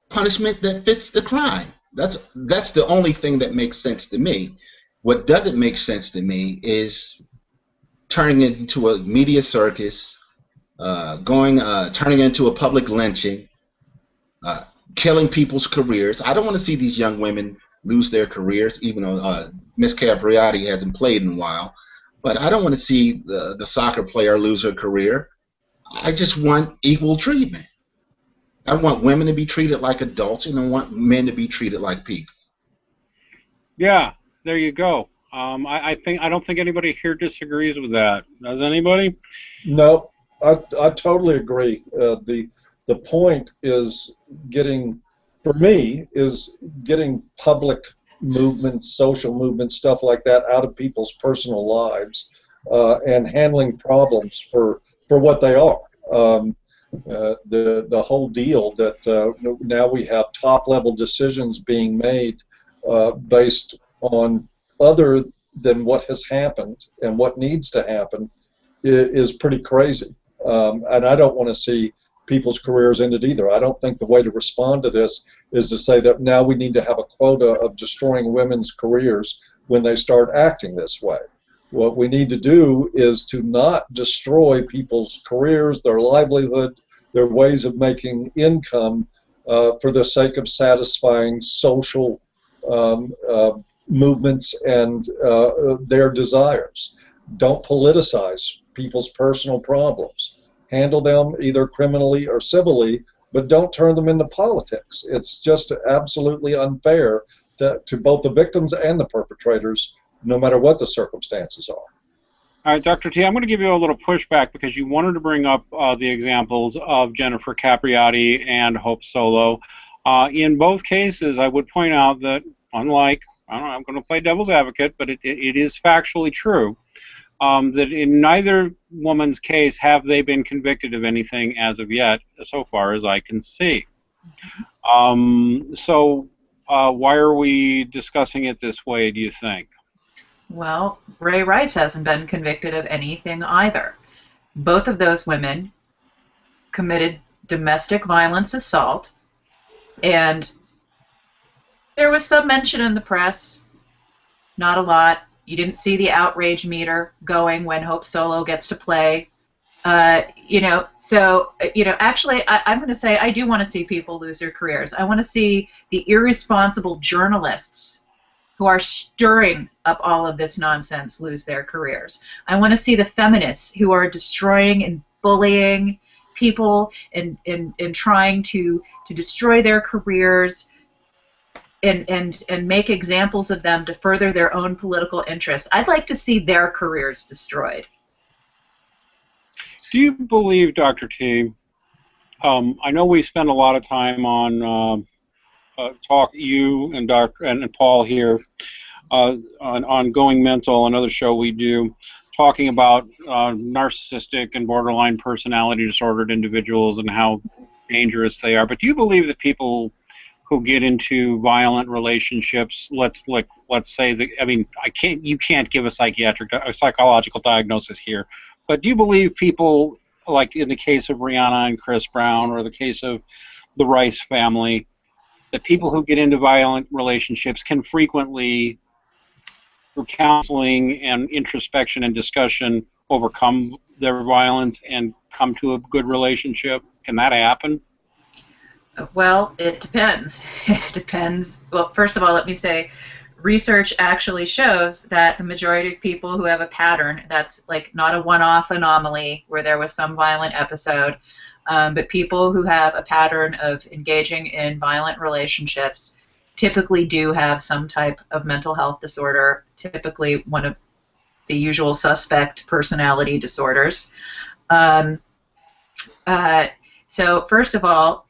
punishment that fits the crime. That's the only thing that makes sense to me. What doesn't make sense to me is turning it into a media circus, turning into a public lynching, killing people's careers. I don't want to see these young women lose their careers, even though Miss Capriati hasn't played in a while. But I don't want to see the soccer player lose her career. I just want equal treatment. I want women to be treated like adults, and I want men to be treated like people. Yeah, there you go. I don't think anybody here disagrees with that. Does anybody? No, I totally agree. The point is for me, getting public movements, social movements, stuff like that out of people's personal lives, and handling problems for what they are. The whole deal that now we have top-level decisions being made based on other than what has happened and what needs to happen is pretty crazy. And I don't want to see people's careers ended either. I don't think the way to respond to this is to say that now we need to have a quota of destroying women's careers when they start acting this way. What we need to do is to not destroy people's careers, their livelihood, their ways of making income for the sake of satisfying social movements and their desires. Don't politicize people's personal problems. Handle them either criminally or civilly, but don't turn them into politics. It's just absolutely unfair to both the victims and the perpetrators, no matter what the circumstances are. All right, Dr. T, I'm going to give you a little pushback because you wanted to bring up the examples of Jennifer Capriati and Hope Solo. In both cases, I would point out that unlike, I'm going to play devil's advocate, but it is factually true, that in neither woman's case have they been convicted of anything as of yet, so far as I can see. So why are we discussing it this way, do you think? Well, Ray Rice hasn't been convicted of anything either. Both of those women committed domestic violence assault, and there was some mention in the press, not a lot. You didn't see the outrage meter going when Hope Solo gets to play. Actually, I'm going to say I do want to see people lose their careers. I want to see the irresponsible journalists who are stirring up all of this nonsense lose their careers. I want to see the feminists who are destroying and bullying people and trying to destroy their careers and make examples of them to further their own political interests. I'd like to see their careers destroyed. Do you believe, Dr. T, I know we spend a lot of time on you and Dr. and Paul here on Going Mental, another show we do, talking about narcissistic and borderline personality disordered individuals and how dangerous they are. But do you believe that people who get into violent relationships, let's say that, I mean, you can't give a psychological diagnosis here, but do you believe people, like in the case of Rihanna and Chris Brown, or the case of the Rice family, that people who get into violent relationships can frequently, through counseling and introspection and discussion, overcome their violence and come to a good relationship? Can that happen? Well, it depends. It depends. Well, first of all, let me say, research actually shows that the majority of people who have a pattern, that's like not a one-off anomaly where there was some violent episode, But people who have a pattern of engaging in violent relationships typically do have some type of mental health disorder, typically one of the usual suspect personality disorders. So first of all,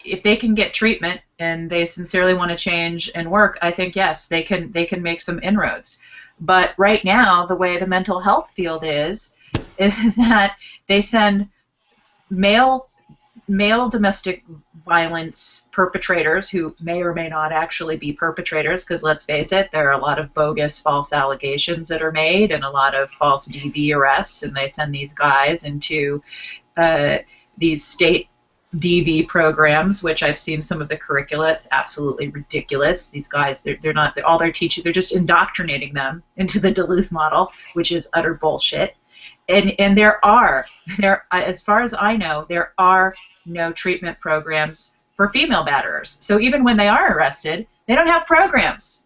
if they can get treatment and they sincerely want to change and work, I think yes, they can make some inroads. But right now, the way the mental health field is that they send male domestic violence perpetrators who may or may not actually be perpetrators, because let's face it, there are a lot of bogus false allegations that are made and a lot of false DV arrests, and they send these guys into these state DV programs, which I've seen some of the curricula. It's absolutely ridiculous. These guys, they're not all they're teaching. They're just indoctrinating them into the Duluth model, which is utter bullshit. And there are, as far as I know, there are no treatment programs for female batterers. So even when they are arrested, they don't have programs.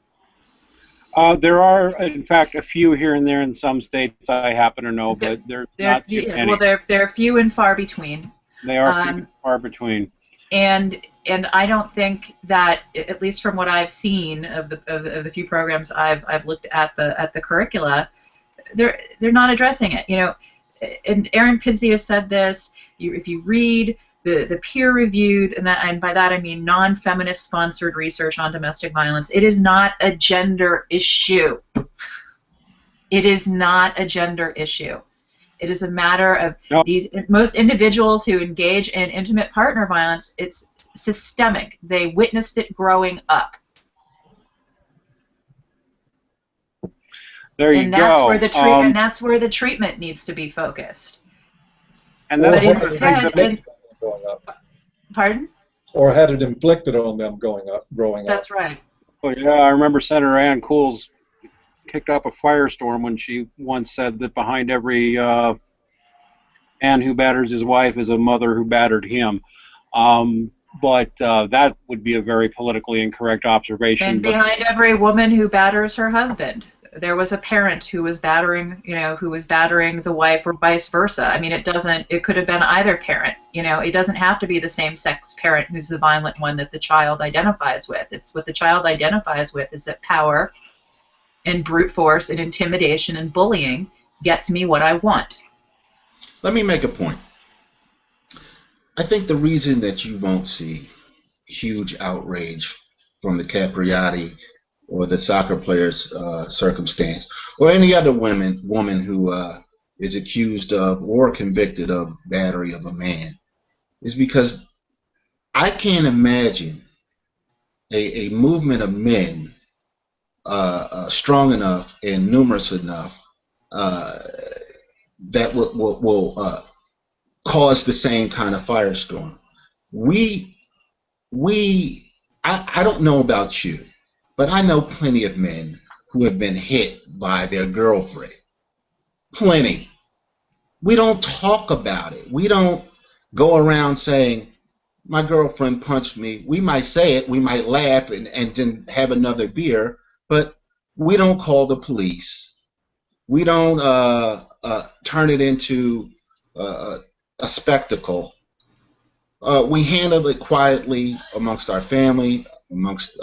There are, in fact, a few here and there in some states I happen to know, but they're not too many. Well, they're few and far between. They are few and far between. And I don't think that, at least from what I've seen of the few programs I've looked at the curricula, they're not addressing it. You know, and Aaron Pizzia said this. If you read the peer-reviewed, and by that I mean non-feminist sponsored research on domestic violence, it is not a gender issue. It is not a gender issue. It is a matter of most individuals who engage in intimate partner violence. It's systemic. They witnessed it growing up. There you go. And that's where the treatment needs to be focused. And that's growing up. Pardon? Or had it inflicted on them growing up. That's right. Well, yeah, I remember Senator Ann Cools kicked up a firestorm when she once said that behind every man who batters his wife is a mother who battered him. But that would be a very politically incorrect observation. And behind every woman who batters her husband, there was a parent who was battering, the wife, or vice versa. I mean, it could have been either parent. You know, it doesn't have to be the same-sex parent who's the violent one that the child identifies with. It's what the child identifies with is that power and brute force and intimidation and bullying gets me what I want. Let me make a point. I think the reason that you won't see huge outrage from the Capriati or the soccer player's circumstance, or any other woman who is accused of or convicted of battery of a man, is because I can't imagine a movement of men strong enough and numerous enough that will cause the same kind of firestorm. I don't know about you, but I know plenty of men who have been hit by their girlfriend. Plenty. We don't talk about it. We don't go around saying, my girlfriend punched me. We might say it, we might laugh and then have another beer, but we don't call the police. We don't turn it into a spectacle. We handle it quietly amongst our family, amongst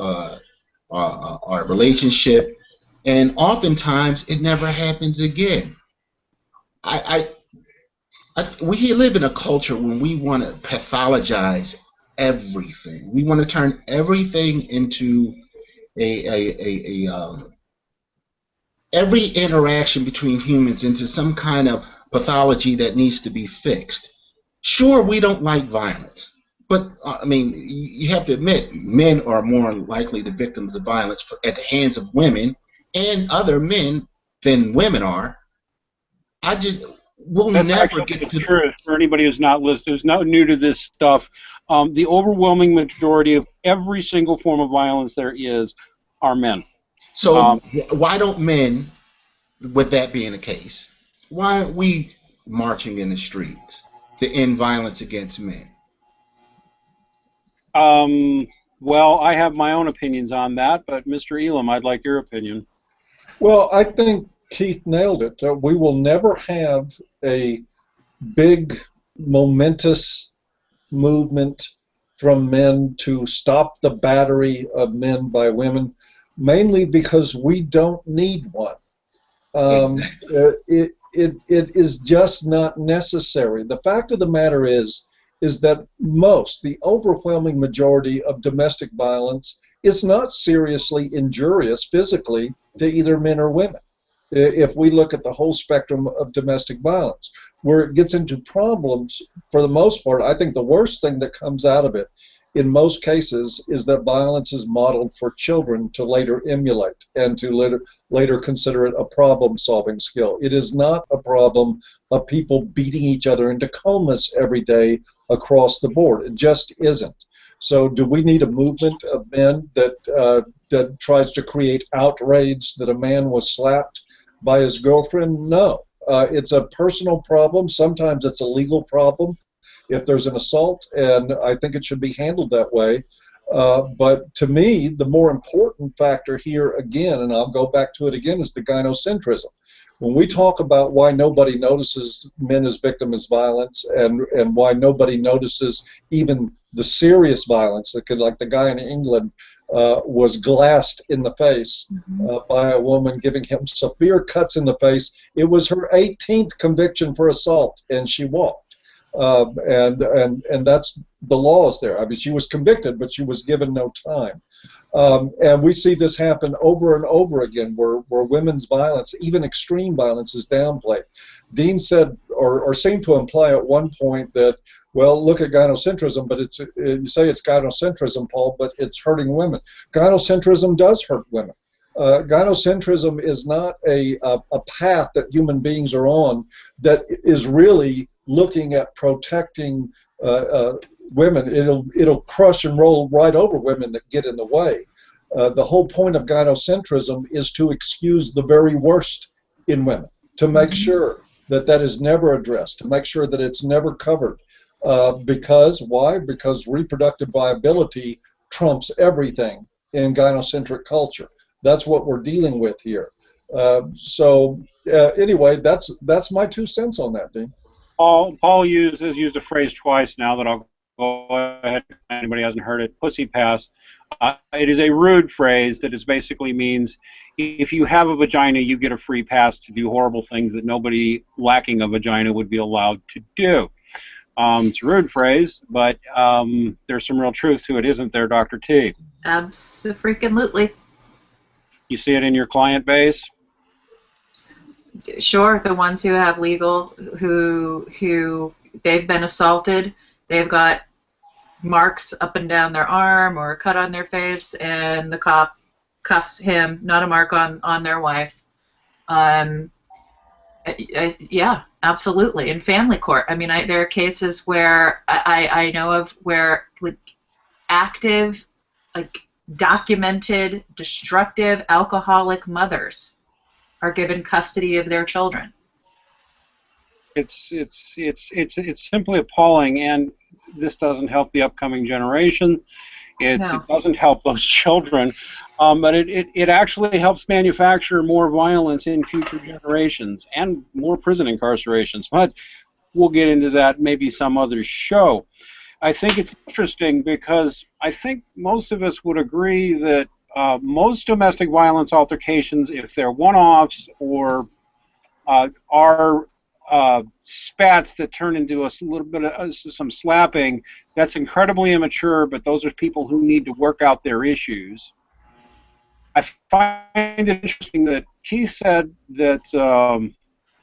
our relationship, and oftentimes it never happens again. We live in a culture when we want to pathologize everything. We want to turn everything into every interaction between humans into some kind of pathology that needs to be fixed. Sure, we don't like violence, but I mean, you have to admit, men are more likely the victims of violence at the hands of women and other men than women are. We'll That's never get to true. For anybody who's not listening, who's not new to this stuff, the overwhelming majority of every single form of violence there is are men. So why don't men, with that being the case, why aren't we marching in the streets to end violence against men? Well, I have my own opinions on that, but Mr. Elam, I'd like your opinion. Well, I think Keith nailed it. We will never have a big, momentous movement from men to stop the battery of men by women, mainly because we don't need one. It is just not necessary. The fact of the matter is that the overwhelming majority of domestic violence is not seriously injurious physically to either men or women. If we look at the whole spectrum of domestic violence, where it gets into problems, for the most part, I think the worst thing that comes out of it in most cases is that violence is modeled for children to later emulate and to later consider it a problem-solving skill. It is not a problem of people beating each other into comas every day across the board. It just isn't. So do we need a movement of men that tries to create outrage that a man was slapped by his girlfriend? No. It's a personal problem. Sometimes it's a legal problem if there's an assault, and I think it should be handled that way. But to me, the more important factor here, again, and I'll go back to it again, is the gynocentrism. When we talk about why nobody notices men as victims of violence and why nobody notices even the serious violence, like the guy in England was glassed in the face by a woman giving him severe cuts in the face. It was her 18th conviction for assault, and she walked. And that's the laws there. I mean, she was convicted, but she was given no time. And we see this happen over and over again, where women's violence, even extreme violence, is downplayed. Dean said, or seemed to imply at one point that, well, look at gynocentrism, but you say it's gynocentrism, Paul, but it's hurting women. Gynocentrism does hurt women. Gynocentrism is not a path that human beings are on that is really looking at protecting women. It'll crush and roll right over women that get in the way. The whole point of gynocentrism is to excuse the very worst in women, to make sure that is never addressed, to make sure that it's never covered. Because why? Because reproductive viability trumps everything in gynocentric culture. That's what we're dealing with here. Anyway, that's my 2 cents on that, Dean. Paul has used a phrase twice now that I'll go ahead if anybody hasn't heard it, pussy pass. It is a rude phrase that is basically means if you have a vagina, you get a free pass to do horrible things that nobody lacking a vagina would be allowed to do. It's a rude phrase, but there's some real truth to it, isn't there, Dr. T? Abso-freaking-lutely. You see it in your client base? Sure, the ones who have legal, who they've been assaulted, they've got marks up and down their arm or a cut on their face, and the cop cuffs him, not a mark on their wife. Yeah, absolutely. In family court, I mean, there are cases where I know of where with active, like documented, destructive, alcoholic mothers are given custody of their children. It's simply appalling, and this doesn't help the upcoming generation. It doesn't help those children, but it actually helps manufacture more violence in future generations and more prison incarcerations. But we'll get into that maybe some other show. I think it's interesting because I think most of us would agree that most domestic violence altercations, if they're one-offs or are spats that turn into a little bit of some slapping, that's incredibly immature, but those are people who need to work out their issues. I find it interesting that Keith said that,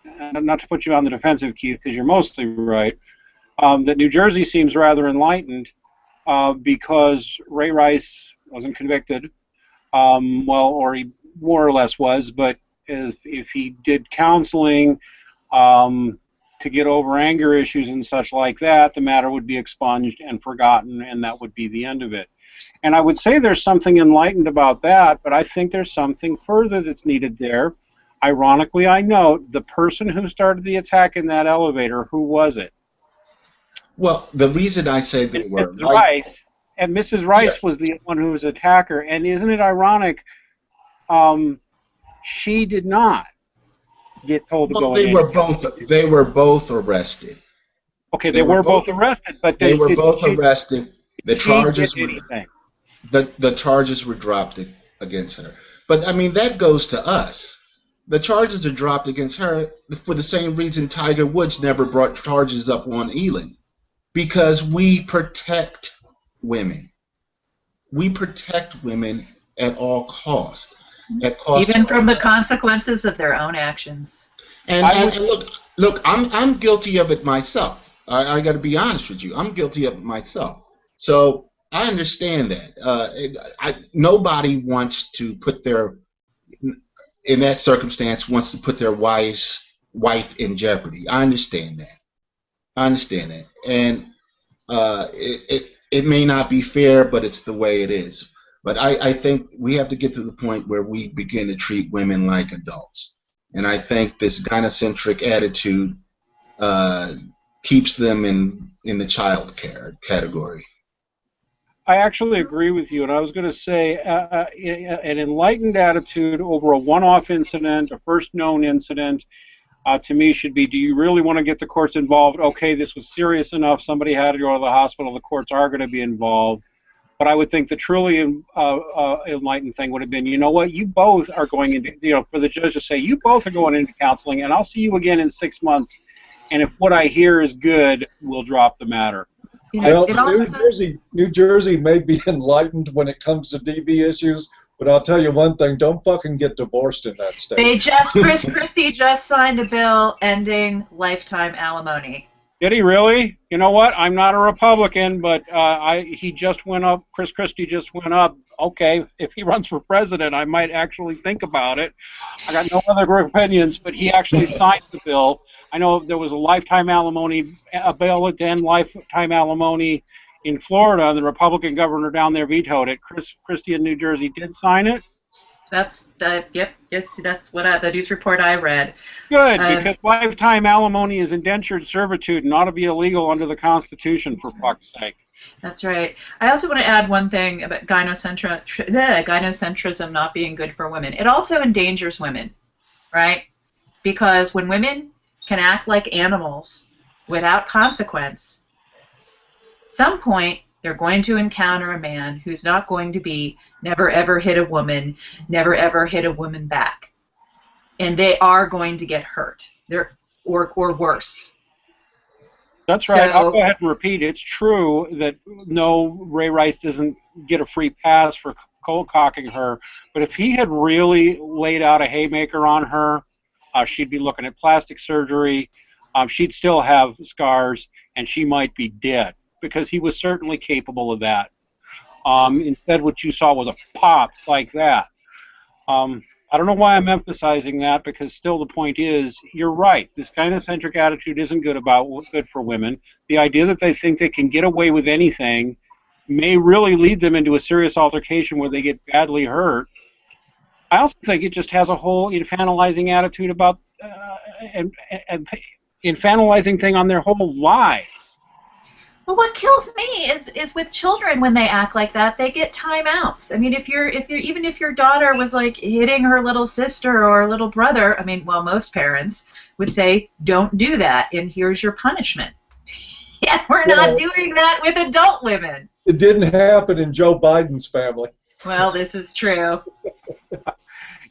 and not to put you on the defensive, Keith, because you're mostly right, that New Jersey seems rather enlightened because Ray Rice wasn't convicted, or he more or less was, but if he did counseling to get over anger issues and such like that, the matter would be expunged and forgotten, and that would be the end of it. And I would say there's something enlightened about that, but I think there's something further that's needed there. Ironically, I note the person who started the attack in that elevator, who was it? Well, the reason I say they were Mrs. Rice, and Mrs. Rice was the one who was an attacker, and isn't it ironic? She did not get told to go in. They were both arrested. Okay, they were both arrested, but they were both she, arrested. The she charges did were anything. the charges were dropped against her. But I mean, that goes to us. The charges are dropped against her for the same reason Tiger Woods never brought charges up on Elin, because we protect women. We protect women at all cost. At cost Even to from the us. consequences of their own actions. And look, I'm guilty of it myself. I got to be honest with you. I'm guilty of it myself. So I understand that. Nobody wants to put their, in that circumstance, wants to put their wife in jeopardy. I understand that. And it may not be fair, but it's the way it is. But I think we have to get to the point where we begin to treat women like adults. And I think this gynocentric attitude keeps them in the child care category. I actually agree with you, and I was going to say an enlightened attitude over a one-off incident, a first known incident, to me should be, do you really want to get the courts involved? Okay, this was serious enough, somebody had to go to the hospital, the courts are going to be involved. But I would think the truly enlightened thing would have been, you know what, you both are going into, for the judge to say, you both are going into counseling, and I'll see you again in 6 months, and if what I hear is good, we'll drop the matter. Well, New Jersey may be enlightened when it comes to DV issues, but I'll tell you one thing, don't fucking get divorced in that state. Chris Christie just signed a bill ending lifetime alimony. Did he really? You know what? I'm not a Republican, but he just went up. Chris Christie just went up. Okay, if he runs for president, I might actually think about it. I got no other opinions, but he actually signed the bill. I know there was a lifetime alimony, a bill to end lifetime alimony in Florida, and the Republican governor down there vetoed it. Chris Christie in New Jersey did sign it. Yep. That's what the news report I read. Good, because lifetime alimony is indentured servitude and ought to be illegal under the Constitution, for fuck's sake. That's right. I also want to add one thing about gynocentrism not being good for women. It also endangers women, right? Because when women can act like animals without consequence, at some point they're going to encounter a man who's not going to be never ever hit a woman, never ever hit a woman back. And they are going to get hurt. Or worse. That's right. I'll go ahead and repeat. It's true that no, Ray Rice doesn't get a free pass for cold cocking her, but if he had really laid out a haymaker on her, she'd be looking at plastic surgery, she'd still have scars, and she might be dead, because he was certainly capable of that. Instead, what you saw was a pop like that. I don't know why I'm emphasizing that, because still the point is, you're right. This gynocentric attitude isn't good for women. The idea that they think they can get away with anything may really lead them into a serious altercation where they get badly hurt. I also think it just has a whole infantilizing attitude about and infantilizing thing on their whole lives. Well, what kills me is with children when they act like that, they get timeouts. I mean, even if your daughter was like hitting her little sister or little brother, I mean, well, most parents would say, "Don't do that, and here's your punishment." Yeah, we're not doing that with adult women. It didn't happen in Joe Biden's family. Well, this is true.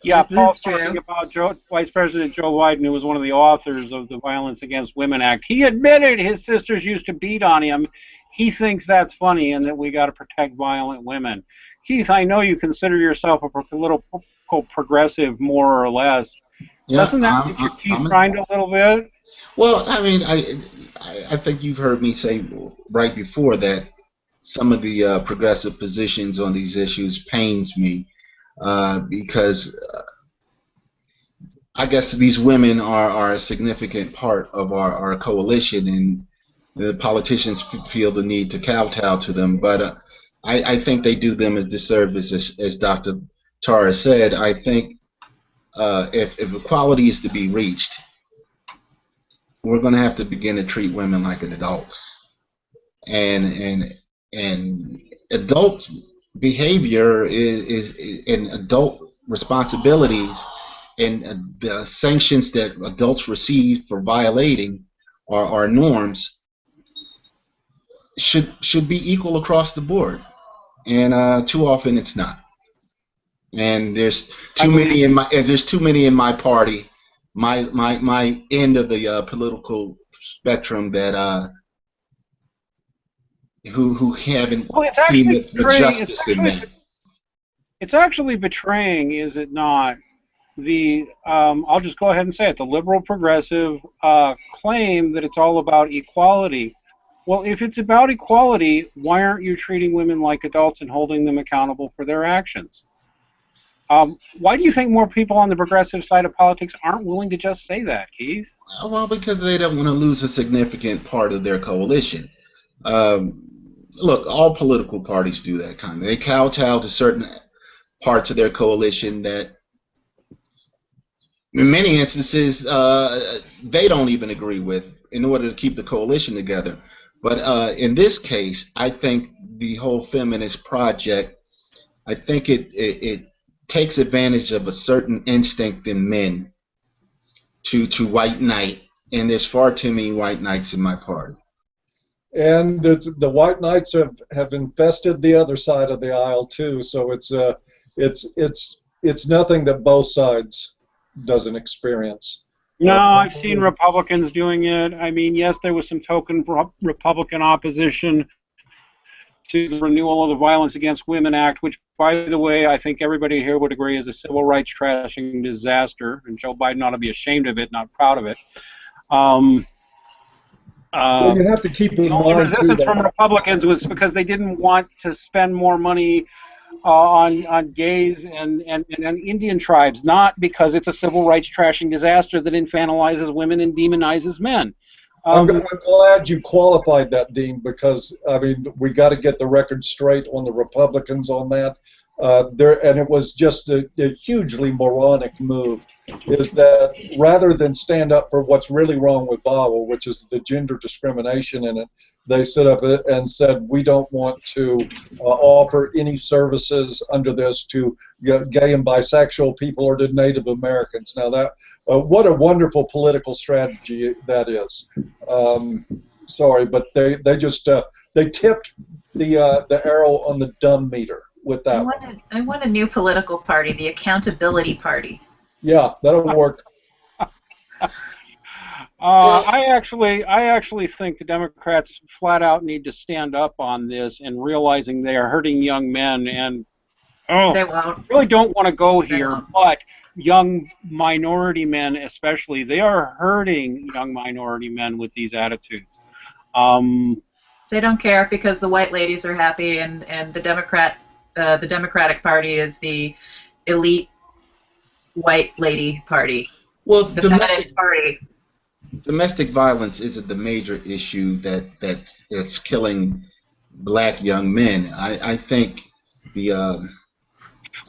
Yeah, Paul's talking about Vice President Joe Biden, who was one of the authors of the Violence Against Women Act. He admitted his sisters used to beat on him. He thinks that's funny and that we got to protect violent women. Keith, I know you consider yourself a little progressive, more or less. Yeah, doesn't that make your teeth grind a little bit? Well, I mean, I think you've heard me say right before that some of the progressive positions on these issues pains me. Because I guess these women are a significant part of our coalition, and the politicians feel the need to kowtow to them. But I think they do them a disservice, as Dr. Tara said. I think if equality is to be reached, we're going to have to begin to treat women like adults, and adult behavior is in adult responsibilities, and the sanctions that adults receive for violating our norms should be equal across the board, and too often it's not. And there's too many in my party, my end of the political spectrum that who haven't seen the justice in that. It's actually betraying, is it not? I'll just go ahead and say it, the liberal progressive claim that it's all about equality. Well, if it's about equality, why aren't you treating women like adults and holding them accountable for their actions? Why do you think more people on the progressive side of politics aren't willing to just say that, Keith? Well, because they don't want to lose a significant part of their coalition. Look, all political parties do that kind of. They kowtow to certain parts of their coalition that, in many instances, they don't even agree with in order to keep the coalition together. But in this case, I think the whole feminist project, I think it takes advantage of a certain instinct in men to white knight, and there's far too many white knights in my party. And the white knights have infested the other side of the aisle too. So it's nothing that both sides doesn't experience. No, I've seen Republicans doing it. I mean, yes, there was some token Republican opposition to the renewal of the Violence Against Women Act, which, by the way, I think everybody here would agree is a civil rights trashing disaster, and Joe Biden ought to be ashamed of it, not proud of it. Well, you have to keep in mind, the only resistance from Republicans was because they didn't want to spend more money on gays and Indian tribes, not because it's a civil rights trashing disaster that infantilizes women and demonizes men. I'm glad you qualified that, Dean, because I mean we got to get the record straight on the Republicans on that. And it was just a hugely moronic move. Is that rather than stand up for what's really wrong with VAWA, which is the gender discrimination in it, they stood up and said we don't want to offer any services under this to gay and bisexual people or to Native Americans. Now that what a wonderful political strategy that is. Sorry, but they just they tipped the arrow on the dumb meter with that. I want a new political party, the Accountability Party. Yeah, that'll work. I actually think the Democrats flat out need to stand up on this and realizing they are hurting young men and they won't. Really don't want to go here, but young minority men especially, they are hurting young minority men with these attitudes. They don't care because the white ladies are happy and the Democratic Party is the elite white lady party. Well, the feminist party. Domestic violence isn't the major issue that's killing black young men. I think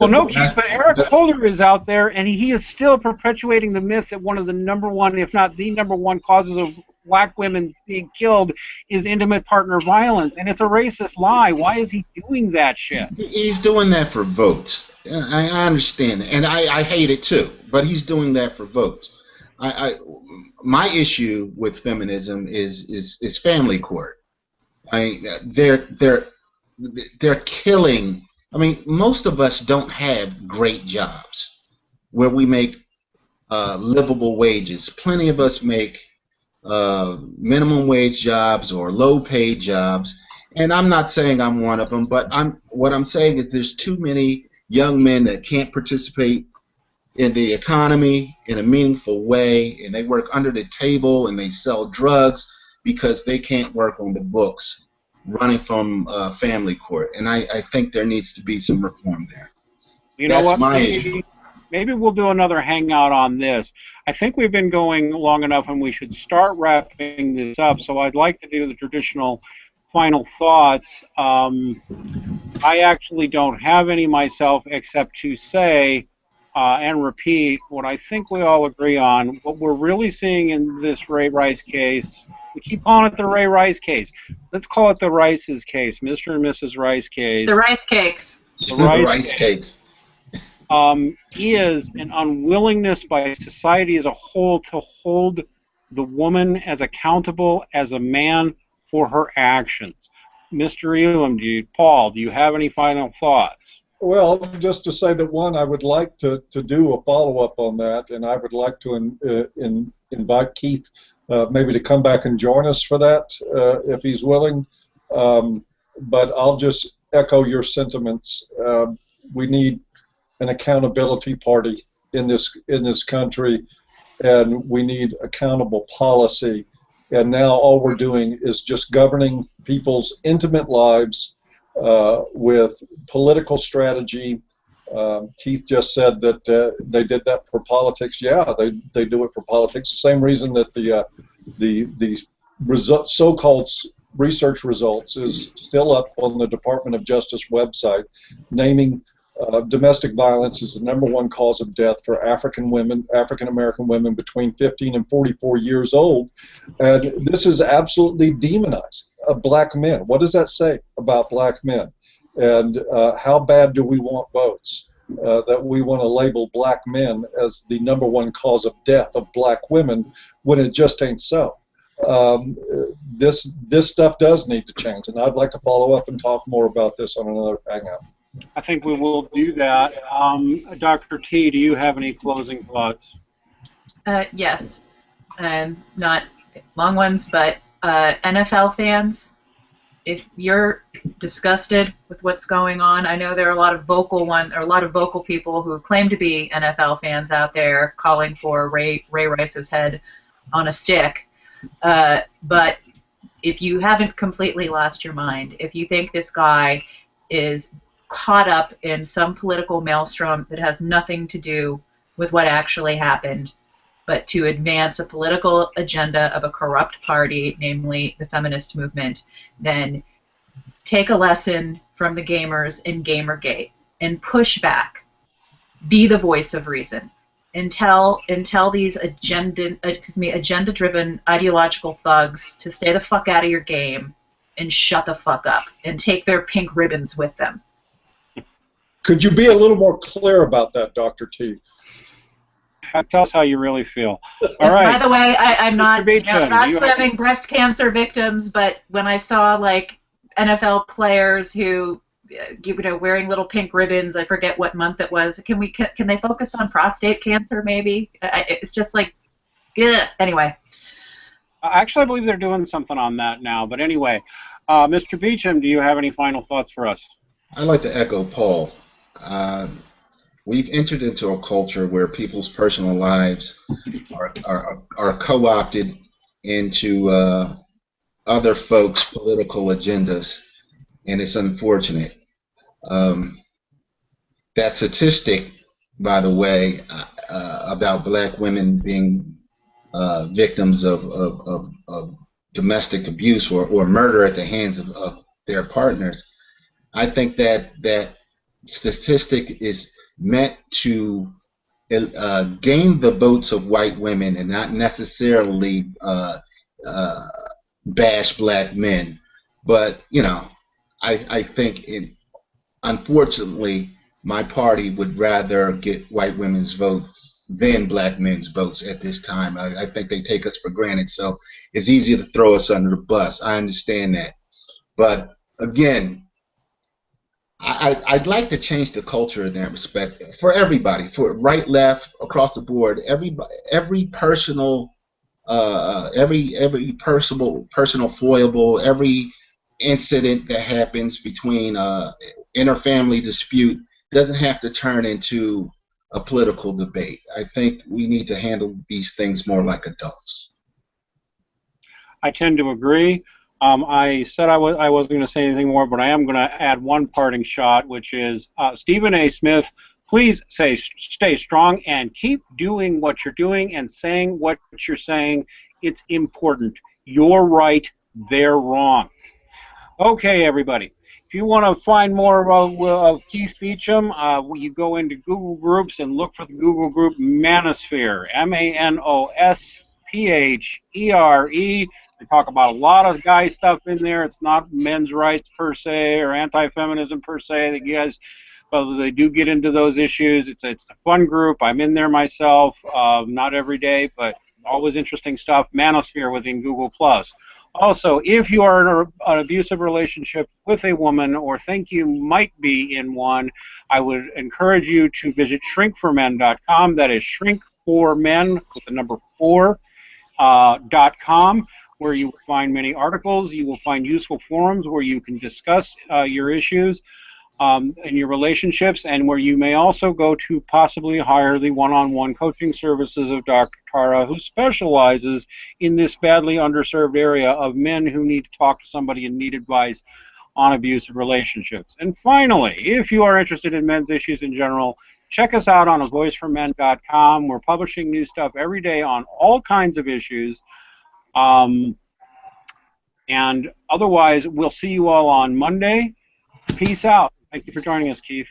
well, no, Keith, but Eric Holder is out there, and he is still perpetuating the myth that one of the number one, if not the number one, causes of black women being killed is intimate partner violence, and it's a racist lie. Why is he doing that shit? He's doing that for votes. I understand it, and I hate it too, but he's doing that for votes. My issue with feminism is family court. They're killing. I mean, most of us don't have great jobs where we make livable wages. Plenty of us make minimum wage jobs or low-paid jobs, and I'm not saying I'm one of them, but what I'm saying is there's too many young men that can't participate in the economy in a meaningful way, and they work under the table and they sell drugs because they can't work on the books running from family court, and I think there needs to be some reform there. You know what? Maybe we'll do another hangout on this. I think we've been going long enough and we should start wrapping this up, so I'd like to do the traditional final thoughts. I actually don't have any myself except to say and repeat what I think we all agree on. What we're really seeing in this Ray Rice case, we keep calling it the Ray Rice case. Let's call it the Rice's case, Mr. and Mrs. Rice case. The Rice Cakes. The Rice Cakes. Is an unwillingness by society as a whole to hold the woman as accountable as a man for her actions. Mr. Elam, Paul, do you have any final thoughts? Well, just to say that, one, I would like to do a follow-up on that, and I would like to invite Keith maybe to come back and join us for that if he's willing. But I'll just echo your sentiments. We need an accountability party in this country, and we need accountable policy. And now all we're doing is just governing people's intimate lives with political strategy. Keith just said that they did that for politics. Yeah, they do it for politics. The same reason that the so-called research results is still up on the Department of Justice website, naming domestic violence is the #1 cause of death for African American women between 15 and 44 years old. And this is absolutely demonizing black men. What does that say about black men? And how bad do we want votes? That we want to label black men as the #1 cause of death of black women when it just ain't so. This stuff does need to change, and I'd like to follow up and talk more about this on another hangout. I think we will do that. Dr. T, do you have any closing thoughts? Yes, not long ones, but NFL fans, if you're disgusted with what's going on, I know there are a lot of vocal people who claim to be NFL fans out there calling for Ray Rice's head on a stick. But if you haven't completely lost your mind, if you think this guy is caught up in some political maelstrom that has nothing to do with what actually happened, but to advance a political agenda of a corrupt party, namely the feminist movement, then take a lesson from the gamers in Gamergate and push back. Be the voice of reason. And tell these agenda-driven ideological thugs to stay the fuck out of your game and shut the fuck up and take their pink ribbons with them. Could you be a little more clear about that, Dr. T? Tell us how you really feel. All right. By the way, I'm not Beacham, slamming breast cancer victims, but when I saw like NFL players who, wearing little pink ribbons, I forget what month it was. Can they focus on prostate cancer? Maybe it's just like, ugh. Anyway. Actually, I believe they're doing something on that now. But anyway, Mr. Beacham, do you have any final thoughts for us? I'd like to echo Paul. We've entered into a culture where people's personal lives are co-opted into other folks' political agendas, and it's unfortunate. That statistic, by the way, about black women being victims of domestic abuse or murder at the hands of their partners, I think that statistic is meant to gain the votes of white women and not necessarily bash black men. But, I think, unfortunately, my party would rather get white women's votes than black men's votes at this time. I think they take us for granted, so it's easier to throw us under the bus. I understand that. But, again, I'd like to change the culture in that respect for everybody, for right, left, across the board. Every personal foible, every incident that happens between interfamily dispute doesn't have to turn into a political debate. I think we need to handle these things more like adults. I tend to agree. I said I wasn't going to say anything more, but I am going to add one parting shot, which is Stephen A. Smith, please stay strong and keep doing what you're doing and saying what you're saying. It's important. You're right. They're wrong. Okay, everybody. If you want to find more of Keith Beacham, you go into Google Groups and look for the Google group Manosphere, Manosphere. They talk about a lot of guy stuff in there. It's not men's rights per se or anti-feminism per se. The guys, well, they do get into those issues. It's a fun group. I'm in there myself, not every day, but always interesting stuff. Manosphere within Google+. Also, if you are in an abusive relationship with a woman or think you might be in one, I would encourage you to visit shrinkformen.com. That is shrinkformen with the number 4 .com, where you will find many articles. You will find useful forums where you can discuss your issues in your relationships, and where you may also go to possibly hire the one-on-one coaching services of Dr. Tara, who specializes in this badly underserved area of men who need to talk to somebody and need advice on abusive relationships. And finally, if you are interested in men's issues in general, check us out on avoiceformen.com. We're publishing new stuff every day on all kinds of issues. And otherwise, we'll see you all on Monday. Peace out. Thank you for joining us, Keith.